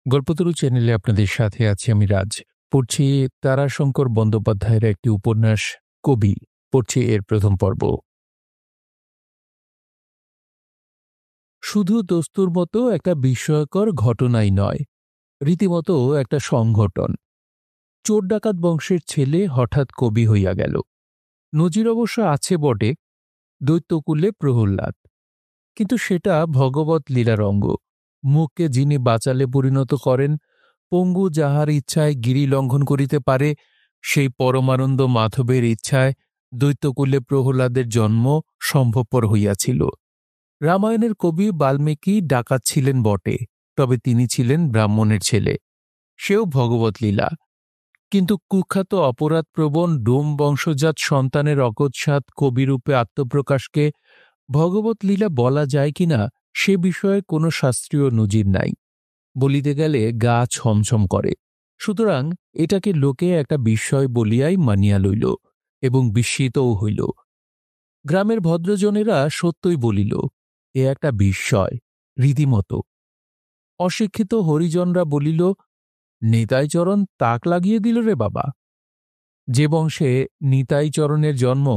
গল্পতরু চ্যানেলে আপনাদের সাথে আছি আমি রাজ। পড়ছি তারাশঙ্কর বন্দ্যোপাধ্যায়ের একটি উপন্যাস কবি। পড়ছি এর প্রথম পর্ব। শুধু দস্তুর মতো একটা বিস্ময়কর ঘটনাই নয়, রীতিমতো একটা সংঘটন। চোর ডাকাত বংশের ছেলে হঠাৎ কবি হইয়া গেল। নজির অবশ্য আছে বটে, দৈত্যকুলে প্রহ্লাদ, কিন্তু সেটা ভগবৎ লীলার অঙ্গ। মুখকে যিনি বাচালে পরিণত করেন, পঙ্গু যাহার ইচ্ছায় গিরি লঙ্ঘন করিতে পারে, সেই পরমানন্দ মাধবের ইচ্ছায় দৈত্যকুলে প্রহ্লাদের জন্ম সম্ভবপর হইয়াছিল। রামায়ণের কবি বাল্মীকি ডাকাত ছিলেন বটে, তবে তিনি ছিলেন ব্রাহ্মণের ছেলে, সেও ভগবৎ লীলা। কিন্তু কুখ্যাত অপরাধপ্রবণ ডোম বংশজাত সন্তানের অকস্মাৎ কবিরূপে আত্মপ্রকাশকে ভগবৎ লীলা বলা যায় কিনা সে বিষয়ে কোনো শাস্ত্রীয় নজির নাই। বলিতে গেলে গা ছমছম করে। সুতরাং এটাকে লোকে একটা বিস্ময় বলিয়াই মানিয়া লইল এবং বিস্মিতও হইল। গ্রামের ভদ্রজনেরা সত্যই বলিল, এ একটা বিস্ময়, রীতিমতো। অশিক্ষিত হরিজনরা বলিল, নিতাইচরণ তাক লাগিয়ে দিল রে বাবা। যে বংশে নিতাইচরণের জন্ম,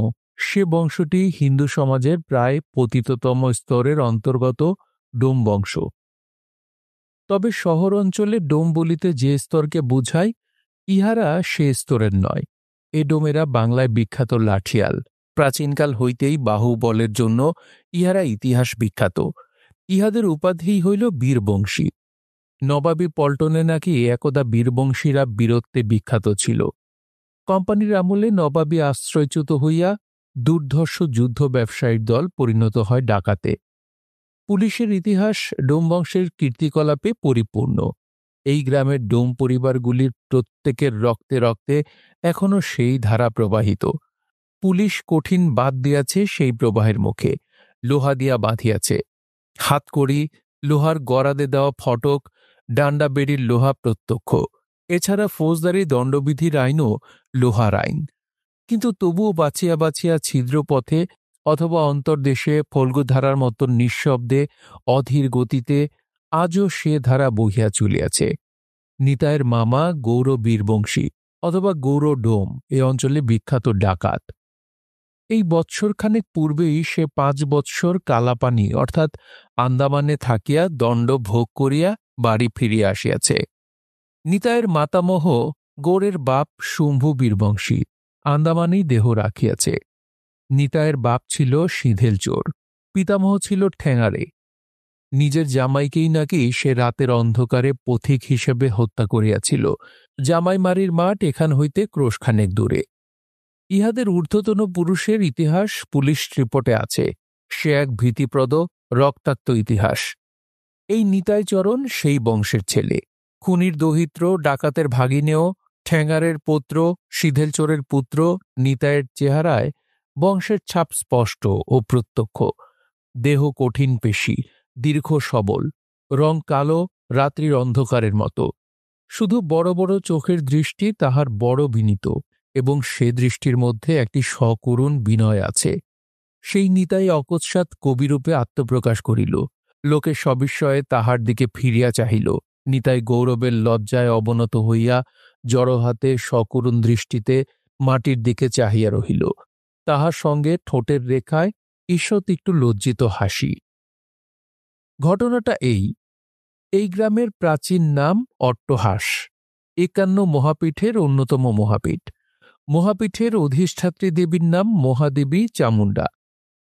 সে বংশটি হিন্দু সমাজের প্রায় পতিততম স্তরের অন্তর্গত ডোম বংশ। তবে শহর অঞ্চলে ডোম বলিতে যে স্তরকে বুঝায়, ইহারা সে স্তরের নয়। এ ডোমেরা বাংলায় বিখ্যাত লাঠিয়াল। প্রাচীনকাল হইতেই বাহুবলের জন্য ইহারা ইতিহাস বিখ্যাত। ইহাদের উপাধিই হইল বীরবংশী। নবাবী পল্টনে নাকি একদা বীরবংশীরা বীরত্বে বিখ্যাত ছিল। কোম্পানির আমলে নবাবী আশ্রয়চ্যুত হইয়া দুর্ধর্ষ যুদ্ধ ব্যবসায়ীর দল পরিণত হয় ডাকাতে। পুলিশের ইতিহাস ডোম বংশের কীর্তিকলাপে পরিপূর্ণ। এই গ্রামের ডোম পরিবারগুলির প্রত্যেকের রক্তে রক্তে এখনও সেই ধারা প্রবাহিত। পুলিশ কঠিন বাদ দিয়াছে সেই প্রবাহের মুখে, লোহা দিয়া বাঁধিয়াছে। হাতকড়ি, লোহার গরাদে দেওয়া ফটক, ডান্ডা বেড়ির লোহা প্রত্যক্ষ। এছাড়া ফৌজদারি দণ্ডবিধির আইনও লোহার আইন। কিন্তু তবুও বাঁচিয়া বাঁচিয়া ছিদ্রপথে অথবা অন্তর্দেশে ফল্গুধারার মতো নিঃশব্দে অধীর গতিতে আজও সে ধারা বহিয়া চলিয়াছে। নিতাইয়ের মামা গৌর বীরবংশী অথবা গৌর ডোম এ অঞ্চলে বিখ্যাত ডাকাত। এই বৎসরখানেক পূর্বেই সে 5 বৎসর কালাপানি অর্থাৎ আন্দামানে থাকিয়া দণ্ড ভোগ করিয়া বাড়ি ফিরিয়া আসিয়াছে। নিতাইয়ের মাতামহ গৌরের বাপ শম্ভু বীরবংশী আন্দামানেই দেহ রাখিয়াছে। নিতাইয়ের বাপ ছিল সিঁধেল চোর, পিতামহ ছিল ঠ্যাঙারে। নিজের জামাইকেই নাকি সে রাতের অন্ধকারে পথিক হিসেবে হত্যা করিয়াছিল। জামাইমারির মাঠ এখান হইতে ক্রোশখানেক দূরে। ইহাদের ঊর্ধ্বতন পুরুষের ইতিহাস পুলিশ রিপোর্টে আছে। সে এক ভীতিপ্রদ রক্তাক্ত ইতিহাস। এই নিতাইচরণ সেই বংশের ছেলে। খুনির দহিত্র, ডাকাতের ভাগিনেও, ঠ্যাঙারের পৌত্র, সিঁধেল চোরের পুত্র। নিতাইয়ের চেহারায় বংশের ছাপ স্পষ্ট ও প্রত্যক্ষ। দেহ কঠিন পেশি, দীর্ঘ সবল, রং কালো রাত্রির অন্ধকারের মতো। শুধু বড় বড় চোখের দৃষ্টি তাহার বড় বিনীত, এবং সে দৃষ্টির মধ্যে একটি সকরুণ বিনয় আছে। সেই নিতাই অকস্মাৎ কবিরূপে আত্মপ্রকাশ করিল। লোকে সবিস্ময়ে তাহার দিকে ফিরিয়া চাহিল। নিতাই গৌরবের লজ্জায় অবনত হইয়া জড়হাতে সকরুণ দৃষ্টিতে মাটির দিকে চাহিয়া রহিল। তাহার সঙ্গে ঠোঁটের রেখায় ঈষৎ একটু লজ্জিত হাসি। ঘটনাটা এই গ্রামের প্রাচীন নাম অট্টহাস, 51 মহাপীঠের অন্যতম মহাপীঠ। মহাপীঠের অধিষ্ঠাত্রী দেবীর নাম মহাদেবী চামুণ্ডা।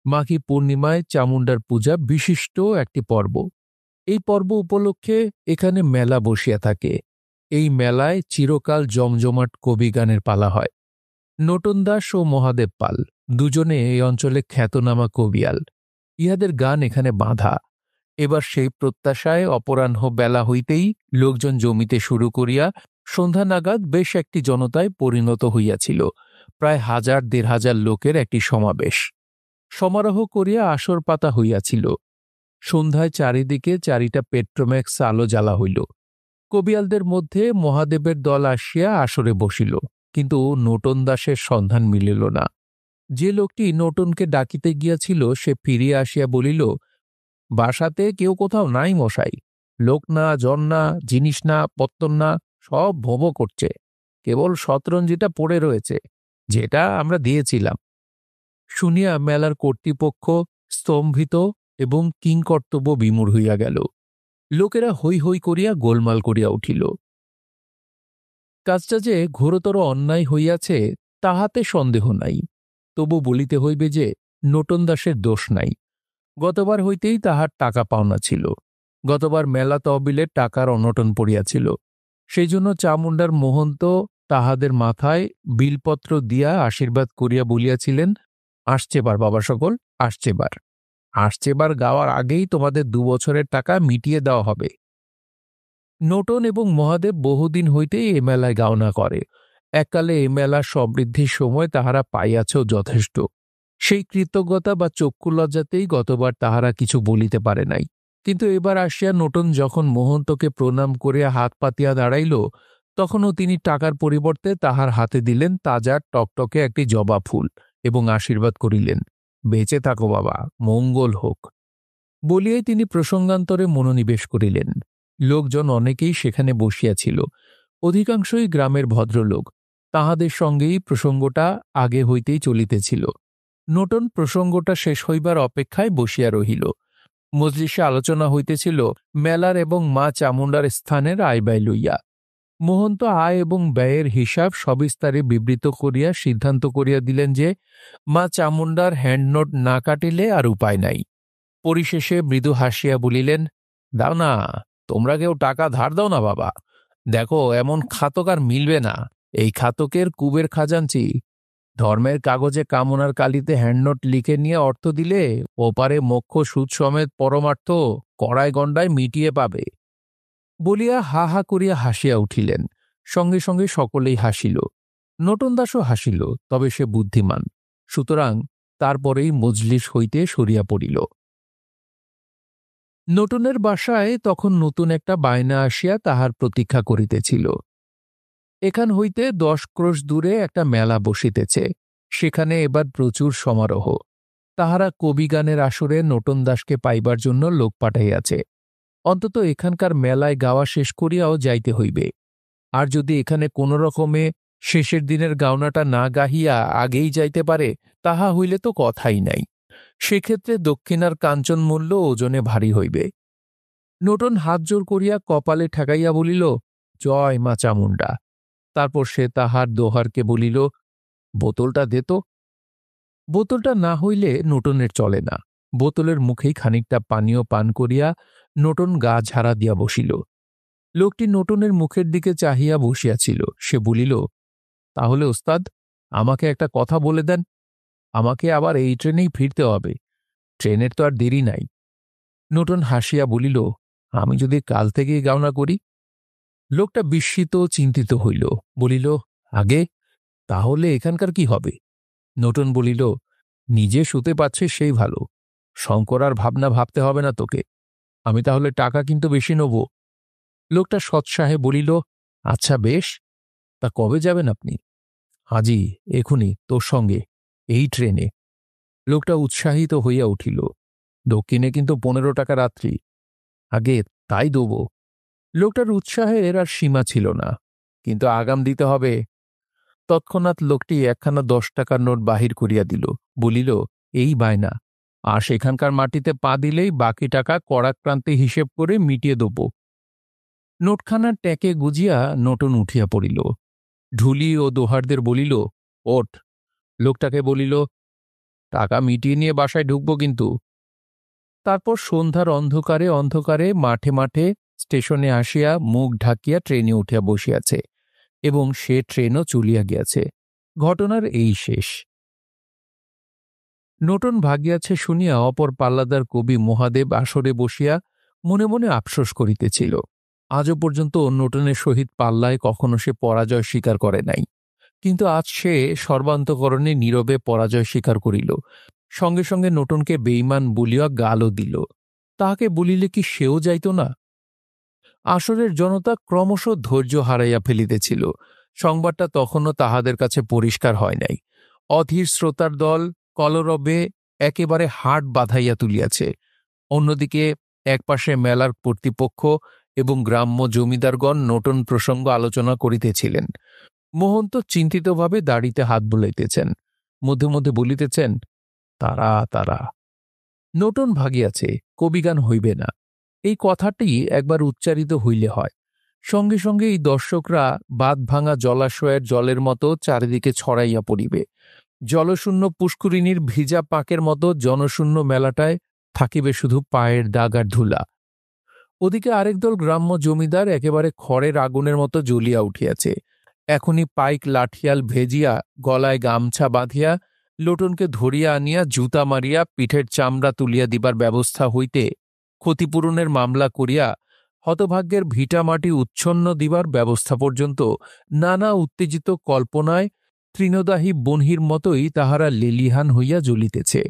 মাঘী পূর্ণিমায় চামুণ্ডার পূজা বিশিষ্ট একটি পর্ব। এই পর্ব উপলক্ষে এখানে মেলা বসিয়া থাকে। এই মেলায় চিরকাল জমজমাট কবিগানের পালা হয়। নটন দাস ও মহাদেব পাল দুজনে এই অঞ্চলে খ্যাতনামা কবিয়াল। ইহাদের গান এখানে বাঁধা। এবার সেই প্রত্যাশায় অপরাহ্ন বেলা হইতেই লোকজন জমিতে শুরু করিয়া সন্ধ্যা নাগাদ বেশ একটি জনতায় পরিণত হইয়াছিল। প্রায় 1000-1500 লোকের একটি সমাবেশ। সমারোহ করিয়া আসর পাতা হইয়াছিল। সন্ধ্যায় চারিদিকে 4টা পেট্রোম্যাক্স আলো জ্বালা হইল। কবিয়ালদের মধ্যে মহাদেবের দল আসিয়া আসরে বসিল, কিন্তু নটন দাসের সন্ধান মিলিল না। যে লোকটি নটনকে ডাকিতে গিয়াছিল সে ফিরিয়া আসিয়া বলিল, বাসাতে কেউ কোথাও নাই মশাই। লোক না, জন না, জিনিস না, পত্তর না, সব ভোবো করছে। কেবল শতরঞ্জিটা পড়ে রয়েছে, যেটা আমরা দিয়েছিলাম। শুনিয়া মেলার কর্তৃপক্ষ স্তম্ভিত এবং কিংকর্তব্য বিমূঢ় হইয়া গেল। লোকেরা হৈ হৈ করিয়া গোলমাল করিয়া উঠিল। কাজটা যে ঘোরতর অন্যায় হইয়াছে তাহাতে সন্দেহ নাই, তবু বলিতে হইবে যে নূতন দাসের দোষ নাই। গতবার হইতেই তাহার টাকা পাওনা ছিল। গতবার মেলা তহবিলের টাকার অনটন পড়িয়াছিল, সেই জন্য চামুণ্ডার মহন্ত তাহাদের মাথায় বিলপত্র দিয়া আশীর্বাদ করিয়া বলিয়াছিলেন, আসছেবার বাবা সকল, আসছেবার। আসছেবার গাওয়ার আগেই তোমাদের 2 বছরের টাকা মিটিয়ে দেওয়া হবে। নোটন এবং মহাদেব বহুদিন হইতেই এ মেলায় গাওনা করে। এককালে এ মেলার সমৃদ্ধির সময় তাহারা পাইয়াছেও যথেষ্ট। সেই কৃতজ্ঞতা বা চক্ষুলজ্জাতেই গতবার তাহারা কিছু বলিতে পারে নাই। কিন্তু এবার আসিয়া নোটন যখন মহন্তকে প্রণাম করিয়া হাত পাতিয়া দাঁড়াইল, তখনও তিনি টাকার পরিবর্তে তাহার হাতে দিলেন তাজা টকটকে একটি জবা ফুল এবং আশীর্বাদ করিলেন, বেঁচে থাকো বাবা, মঙ্গল হোক। বলিয়াই তিনি প্রসঙ্গান্তরে মনোনিবেশ করিলেন। লোকজন অনেকেই সেখানে বসিয়াছিল, অধিকাংশই গ্রামের ভদ্রলোক। তাহাদের সঙ্গেই প্রসঙ্গটা আগে হইতেই চলিতেছিল। নোটন প্রসঙ্গটা শেষ হইবার অপেক্ষায় বসিয়া রহিল। মজলিসে আলোচনা হইতেছিল মেলার এবং মা চামুণ্ডার স্থানের আয় ব্যয় লইয়া। মহন্ত আয় এবং ব্যয়ের হিসাব সবিস্তারে বিবৃত করিয়া সিদ্ধান্ত করিয়া দিলেন যে মা চামুণ্ডার হ্যান্ডনোট না কাটিলে আর উপায় নাই। পরিশেষে মৃদু হাসিয়া বলিলেন, দাও না, তোমরা কেউ টাকা ধার দাও না বাবা। দেখো, এমন খাতক আর মিলবে না। এই খাতকের কুবের খাজাঞ্চি। ধর্মের কাগজে কামনার কালিতে হ্যান্ডনোট লিখে নিয়ে অর্থ দিলে ওপারে মোক্ষ সুদ সমেত পরমার্থ কড়ায় গণ্ডায় মিটিয়ে পাবে। বলিয়া হা হা করিয়া হাসিয়া উঠিলেন। সঙ্গে সঙ্গে সকলেই হাসিল। নূতন দাসও হাসিল, তবে সে বুদ্ধিমান, সুতরাং তারপরেই মজলিস হইতে সরিয়া পড়িল। নূতনের বাসায় তখন নতুন একটা বায়না আসিয়া তাহার প্রতীক্ষা করিতেছিল। এখান হইতে 10 ক্রোশ দূরে একটা মেলা বসিতেছে, সেখানে এবার প্রচুর সমারোহ। তাহারা কবিগানের আসরে নূতন দাসকে পাইবার জন্য লোক পাঠাইয়াছে। অন্তত এখানকার মেলায় গাওয়া শেষ করিয়াও যাইতে হইবে। আর যদি এখানে কোনো রকমে শেষের দিনের গাওনাটা না গাহিয়া আগেই যাইতে পারে, তাহা হইলে তো কথাই নাই। সেক্ষেত্রে দক্ষিণার কাঞ্চন মূল্য ওজনে ভারী হইবে। নূতন হাত জোর করিয়া কপালে ঠেকাইয়া বলিল, জয় মা চামুণ্ডা। তারপর সে তাহার দোহারকে বলিল, বোতলটা দে তো। বোতলটা না হইলে নূতনের চলে না। বোতলের মুখেই খানিকটা পানীয় পান করিয়া নূতন গা ঝাড়া দিয়া বসিল। লোকটি নূতনের মুখের দিকে চাহিয়া বসিয়াছিল। সে বলিল, তাহলে ওস্তাদ, আমাকে একটা কথা বলে দেন। আমাকে আবার এই ট্রেনেই ফিরতে হবে। ট্রেনের তো আর দেরি নাই। নূতন হাসিয়া বলিল, আমি যদি কাল থেকেই গাওনা করি? লোকটা বিস্মিত চিন্তিত হইল, বলিল, আগে তাহলে এখানকার কি হবে? নূতন বলিল, নিজে শুতে পাচ্ছে সেই ভালো। শঙ্কর আর ভাবনা ভাবতে হবে না তোকে। আমি তাহলে টাকা কিন্তু বেশি নেব। লোকটা সৎসাহে বলিল, আচ্ছা বেশ, তা কবে যাবেন আপনি? হাজি, এখুনি তোর সঙ্গে, এই ট্রেনে। লোকটা উৎসাহিত হইয়া উঠিল, দক্ষিণে কিন্তু 15 টাকা রাত্রি। আগে তাই দেব। লোকটার উৎসাহের আর সীমা ছিল না, কিন্তু আগাম দিতে হবে। তৎক্ষণাৎ লোকটি একখানা 10 টাকার নোট বাহির করিয়া দিল, বলিল, এই বায়না, আর সেখানকার মাটিতে পা দিলেই বাকি টাকা কড়াক্রান্তি হিসেব করে মিটিয়ে দেব। নোটখানা ট্যাঁকে গুজিয়া নূতন উঠিয়া পড়িল। ঢুলি ও দোহারদের বলিল, ওঠ। লোকটাকে বলিল, টাকা মিটিয়ে নিয়ে বাসায় ঢুকব কিন্তু। তারপর সন্ধ্যার অন্ধকারে অন্ধকারে মাঠে মাঠে স্টেশনে আসিয়া মুখ ঢাকিয়া ট্রেনে উঠিয়া বসিয়াছে, এবং সে ট্রেনও চলিয়া গিয়াছে। ঘটনার এই শেষ। নূতন ভাগিয়াছে শুনিয়া অপর পাল্লাদার কবি মহাদেব আসরে বসিয়া মনে মনে আফসোস করিতেছিল। আজও পর্যন্ত নূতনের সহিত পাল্লায় কখনো সে পরাজয় স্বীকার করে নাই, কিন্তু আজ সে সর্বান্তকরণে নীরবে পরাজয় স্বীকার করিল। সঙ্গে সঙ্গে নূতনকে বেঈমান বলিয়া গালও দিল। তাহাকে বলিলে কি সেও যাইত না? আসরের জনতা ক্রমশ ধৈর্য হারাইয়া ফেলিতেছিল। সংবাদটা তখনও তাহাদের কাছে পরিষ্কার হয় নাই। অধীর শ্রোতার দল কলরবে একেবারে হাট বাঁধাইয়া তুলিয়াছে। অন্যদিকে একপাশে মেলার কর্তৃপক্ষ এবং গ্রাম্য জমিদারগণ নতুন প্রসঙ্গ আলোচনা করিতেছিলেন। মহন্ত চিন্তিতভাবে দাড়িতে হাত বুলাইতেছেন, মধ্যে মধ্যে বলিতেছেন, তারা তারা নতুন ভাগিয়াছে, কবিগান হইবে না। এই কথাটি একবার উচ্চারিত হইলে হয়, সঙ্গে সঙ্গে এই দর্শকরা বাঁধ ভাঙা জলাশয়ের জলের মতো চারিদিকে ছড়াইয়া পড়িবে। জলশূন্য পুষ্করিণীর ভিজা পাকের মতো জনশূন্য মেলাটায় থাকিবে শুধু পায়ের দাগ আর ধুলা। ওদিকে আরেক দল গ্রাম্য জমিদার একেবারে খড়ের আগুনের মতো জ্বলিয়া উঠিয়াছে। এখনই পাইক লাঠিয়াল ভেজিয়া গলায় গামছা বাঁধিয়া লোটনকে ধরিয়া আনিয়া জুতা মারিয়া পিঠের চামড়া তুলিয়া দিবার ব্যবস্থা হইতে ক্ষতিপূরণের মামলা করিয়া হতভাগ্যের ভিটামাটি উচ্ছন্ন দিবার ব্যবস্থা পর্যন্ত নানা উত্তেজিত কল্পনায় তৃণদাহী বনহির মতোই তাহারা লেলিহান হইয়া জ্বলিতেছে।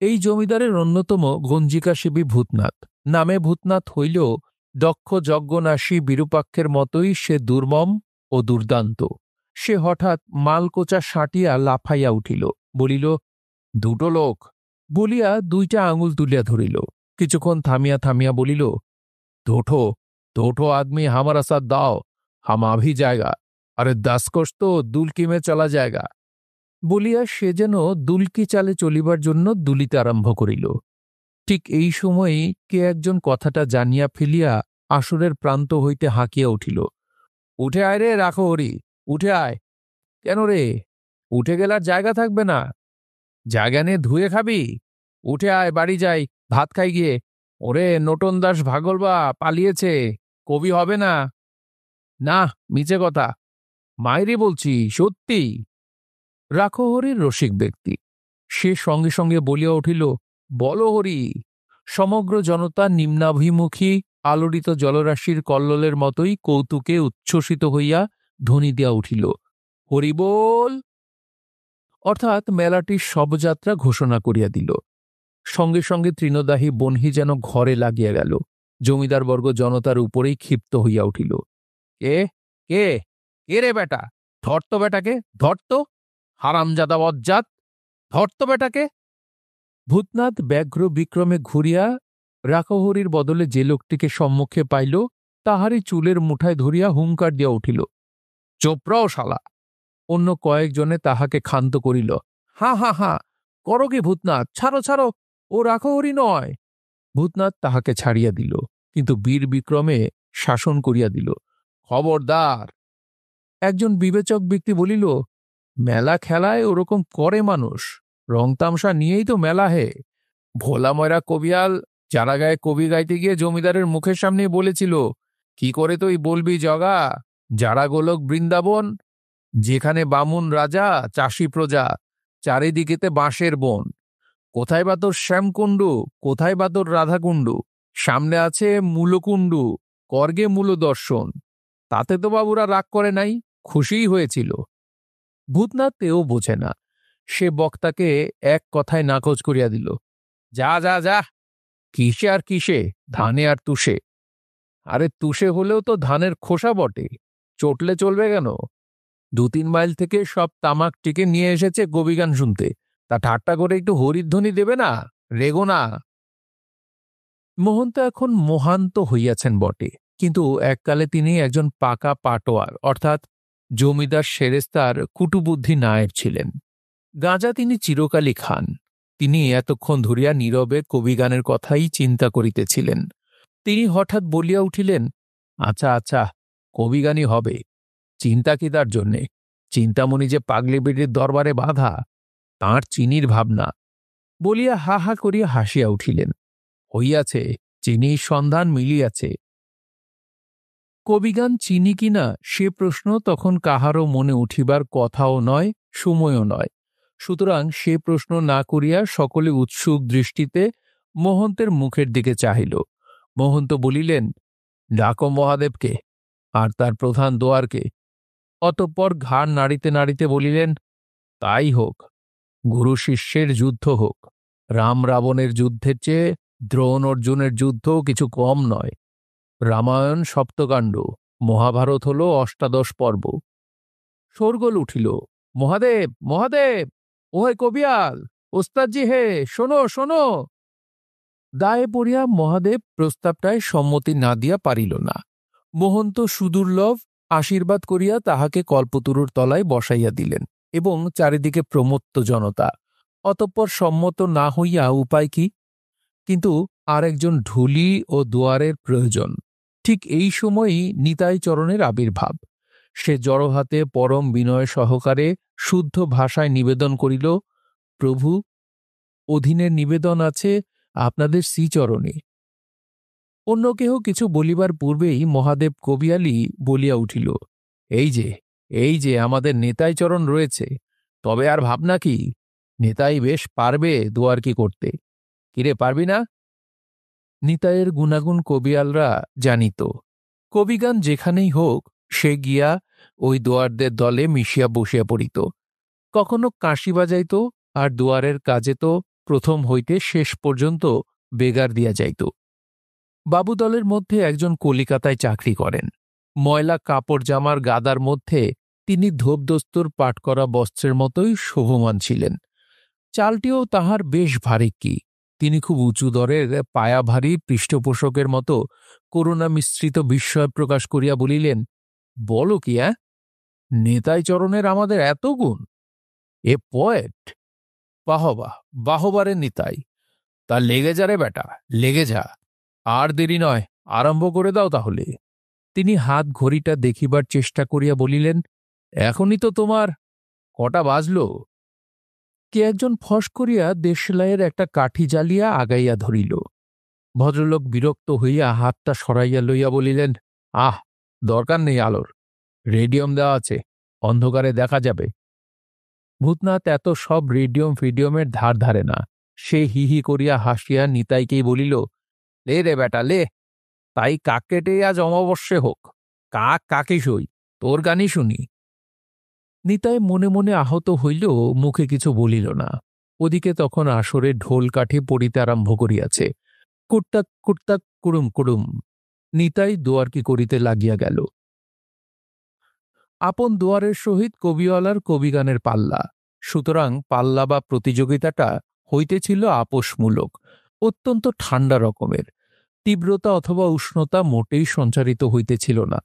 এই জমিদারের অন্যতম গঞ্জিকাসেবী ভূতনাথ। নামে ভূতনাথ হইলেও দক্ষ যজ্ঞনাশী বিরূপাক্ষের মতোই সে দুর্মম ও দুর্দান্ত। সে হঠাৎ মালকোচা সাঁটিয়া লাফাইয়া উঠিল, বলিল, দুটো লোক, বলিয়া দুইটা আঙুল তুলিয়া ধরিল। কিছুক্ষণ থামিয়া থামিয়া বলিল, দোঠো দোঠো আদমি হামারা সাথ দাও, হাম আভি জায়গা, আরে 10 কোষ তো দুলকি মে চলা জায়গা। বলিয়া সে যেন দুলকি চালে চলিবার জন্য দুলিতে আরম্ভ করিল। ঠিক এই সময়েই কে একজন কথাটা জানিয়া ফেলিয়া আসরের প্রান্ত হইতে হাঁকিয়া উঠিল, উঠে আয় রে রাখো হরি, উঠে আয়। কেন রে, উঠে গেলার জায়গা থাকবে না? জায়গা নিয়ে ধুয়ে খাবি? উঠে আয়, বাড়ি যাই, ভাত খাই গিয়ে। ওরে নটন দাস ভাগলবা পালিয়েছে, কবি হবে না। না, মিছে কথা, মাইরি বলছি, সত্যি। রাখো হরির রসিক ব্যক্তি, সে সঙ্গে সঙ্গে বলিয়া উঠিল, বলো হরি। সমগ্র জনতা নিম্নাভিমুখী আলোড়িত জলরাশির কল্লোলের মতোই কৌতুকে উচ্ছ্বসিত হইয়া ধ্বনি দিয়া উঠিল, হরি বল। অর্থাৎ মেলাটির শবযাত্রা ঘোষণা করিয়া দিল। সঙ্গে সঙ্গে তৃণদাহী বনহি যেন ঘরে লাগিয়া গেল। জমিদারবর্গ জনতার উপরেই ক্ষিপ্ত হইয়া উঠিল। কে কে কে রে বেটা, ধরত বেটাকে, ধরত, হারামজাদা বজ্জাত, ধরত বেটাকে। ভূতনাথ ব্যাঘ্র বিক্রমে ঘুরিয়া রাখহরির বদলে যে লোকটিকে সম্মুখে পাইল তাহারই চুলের মুঠায় ধরিয়া হুঙ্কার দিয়া উঠিল, চোপড়াও শালা। অন্য কয়েকজনে তাহাকে ক্ষান্ত করিল, হা হা হা, করো কি ভূতনাথ, ছাড়ো ছাড়ো, ও রাখহরি নয়। ভূতনাথ তাহাকে ছাড়িয়া দিল, কিন্তু বীর বিক্রমে শাসন করিয়া দিল, খবরদার। একজন বিবেচক ব্যক্তি বলিল, মেলা খেলায় ওরকম করে মানুষ, রং তামসা নিয়েই তো মেলা হে। ভোলা ময়রা কবিয়াল যারা গায়ে কবি গাইতে গিয়ে জমিদারের মুখের সামনেই বলেছিল, কি করে তুই বলবি জগা, যারা গোলক বৃন্দাবন, যেখানে বামুন রাজা চাষি প্রজা, চারিদিকেতে বাঁশের বন, কোথায় বা তোর শ্যামকুণ্ডু, কোথায় বা তোর রাধাকুণ্ডু, সামনে আছে মূলকুণ্ডু, করগে মূল দর্শন। তাতে তো বাবুরা রাগ করে নাই, খুশিই হয়েছিল। ভূতনাথ তেও বোঝে না, সে বক্তাকে এক কথায় নাকচ করিয়া দিল, যা যা যা, কিসে আর কিসে, ধানে আর তুষে। আরে তুষে হলেও তো ধানের খোসা বটে, চটলে চলবে কেন? 2-3 মাইল থেকে সব তামাক টিকে নিয়ে এসেছে কবিগান শুনতে, তা ঠাট্টা করে একটু হরিধ্বনি দেবে না, রেগো না। মহন্ত এখন মোহান্ত হইয়াছেন বটে, কিন্তু এককালে তিনি একজন পাকা পাটোয়ার অর্থাৎ জমিদার সেরেস্তার কুটুবুদ্ধি নায়েব ছিলেন। গাঁজা তিনি চিরকালই খান। তিনি এতক্ষণ ধরিয়া নীরবে কবিগানের কথাই চিন্তা করিতেছিলেন। তিনি হঠাৎ বলিয়া উঠিলেন, আচ্ছা আচ্ছা, কবিগানই হবে, চিন্তা কি তার জন্যে? চিন্তামণি যে পাগলি বেটির দরবারে বাধা, তাঁর চিনির ভাবনা। বলিয়া হা হা করিয়া হাসিয়া উঠিলেন, হইয়াছে, চিনির সন্ধান মিলিয়াছে। কবিগান চিনি কিনা সে প্রশ্ন তখন কাহারও মনে উঠিবার কথাও নয়, সময়ও নয়। সুতরাং সে প্রশ্ন না করিয়া সকলে উৎসুক দৃষ্টিতে মহন্তের মুখের দিকে চাহিল। মহন্ত বলিলেন, ডাকো মহাদেবকে, আর তার প্রধান দোয়ারকে। অতঃপর ঘাড় নাড়িতে নাড়িতে বলিলেন, তাই হোক, গুরু শিষ্যের যুদ্ধ হোক। রাম রাবণের যুদ্ধের চেয়ে দ্রোণ অর্জুনের যুদ্ধ কিছু কম নয়। রামায়ণ সপ্তকাণ্ড, মহাভারত হল 18 পর্ব। শোরগোল উঠিল, মহাদেব মহাদেব, ওহে কবিয়াল, ওস্তাদজি হে, শোনো শোনো। দায়ে পড়িয়া মহাদেব প্রস্তাবটায় সম্মতি না দিয়া পারিল না। মহন্ত সুদুর্লভ আশীর্বাদ করিয়া তাহাকে কল্পতরুর তলায় বসাইয়া দিলেন এবং চারিদিকে প্রমত্ত জনতা। অতঃপর সম্মত না হইয়া উপায় কি? কিন্তু আর একজন ঢুলি ও দুয়ারের প্রয়োজন। ঠিক এই সময়ই নিতাই চরণের আবির্ভাব। সে জড়হাতে পরম বিনয় সহকারে শুদ্ধ ভাষায় নিবেদন করিল, প্রভু, অধীনের নিবেদন আছে আপনাদের শ্রীচরণে। অন্য কেহ কিছু বলিবার পূর্বেই মহাদেব কবিয়ালি বলিয়া উঠিল, এই যে আমাদের নেতাই চরণ রয়েছে, তবে আর ভাবনা কি? নেতাই বেশ পারবে দুয়ার কি করতে। কিরে, পারবি না? নিতাইয়ের গুণাগুণ কবিয়ালরা জানিত। কবিগান যেখানেই হোক সে গিয়া ওই দুয়ারদের দলে মিশিয়া বসিয়া পড়িত। কখনো কাশি বাজাইত, আর দুয়ারের কাজে তো প্রথম হইতে শেষ পর্যন্ত বেগার দিয়া যাইত। বাবু দলের মধ্যে একজন কলিকাতায় চাকরি করেন। ময়লা কাপড় জামার গাদার মধ্যে তিনি ধোপদস্তুর পাট করা বস্ত্রের মতোই শোভমান ছিলেন। চালটিও তাহার বেশ ভারী কি। তিনি খুব উঁচু দরের পায়াভারী পৃষ্ঠপোষকের মতো করুণা মিশ্রিত বিস্ময় প্রকাশ করিয়া বলিলেন, বলো কি, নেতাই চরণের আমাদের এত গুণ? A poet! বাহবা, বাহবারে নিতাই। তা লেগে যা রে বেটা, লেগে যা। আর দেরি নয়, আরম্ভ করে দাও তাহলে। তিনি হাত ঘড়িটা দেখিবার চেষ্টা করিয়া বলিলেন, এখনই তো তোমার কটা বাজল? কে একজন ফস করিয়া দেশলাইয়ের একটা কাঠি জ্বালিয়া আগাইয়া ধরিল। ভদ্রলোক বিরক্ত হইয়া হাতটা সরাইয়া লইয়া বলিলেন, আহ, দরকার নেই আলোর, রেডিয়াম দেওয়া আছে, অন্ধকারে দেখা যাবে। ভূতনাথ এত সব রেডিয়াম ফিডিয়ামের ধার ধারে না। সে হি হি করিয়া হাসিয়া নিতাইকেই বলিল, লে রে বেটা লে, তাই কাক কেটে আজ অমাবস্যে হোক, কাক কাকে সই, তোর গানই শুনি। নিতাই মনে মনে আহত হইলেও মুখে কিছু বলিল না। ওদিকে তখন আসরে ঢোল কাঠি পড়িতে আরম্ভ করিয়াছে। কুট্টাক কুট্টাক কুড়ুম কুড়ুম। নিতাই দুয়ারকি করিতে লাগিয়া গেল। আপন দুয়ারের সহিত কবিওয়ালার কবিগানের পাল্লা। সুতরাং পাল্লা বা প্রতিযোগিতাটা হইতেছিল আপোষমূলক, অত্যন্ত ঠান্ডা রকমের। তীব্রতা অথবা উষ্ণতা মোটেই সঞ্চারিত হইতেছিল না।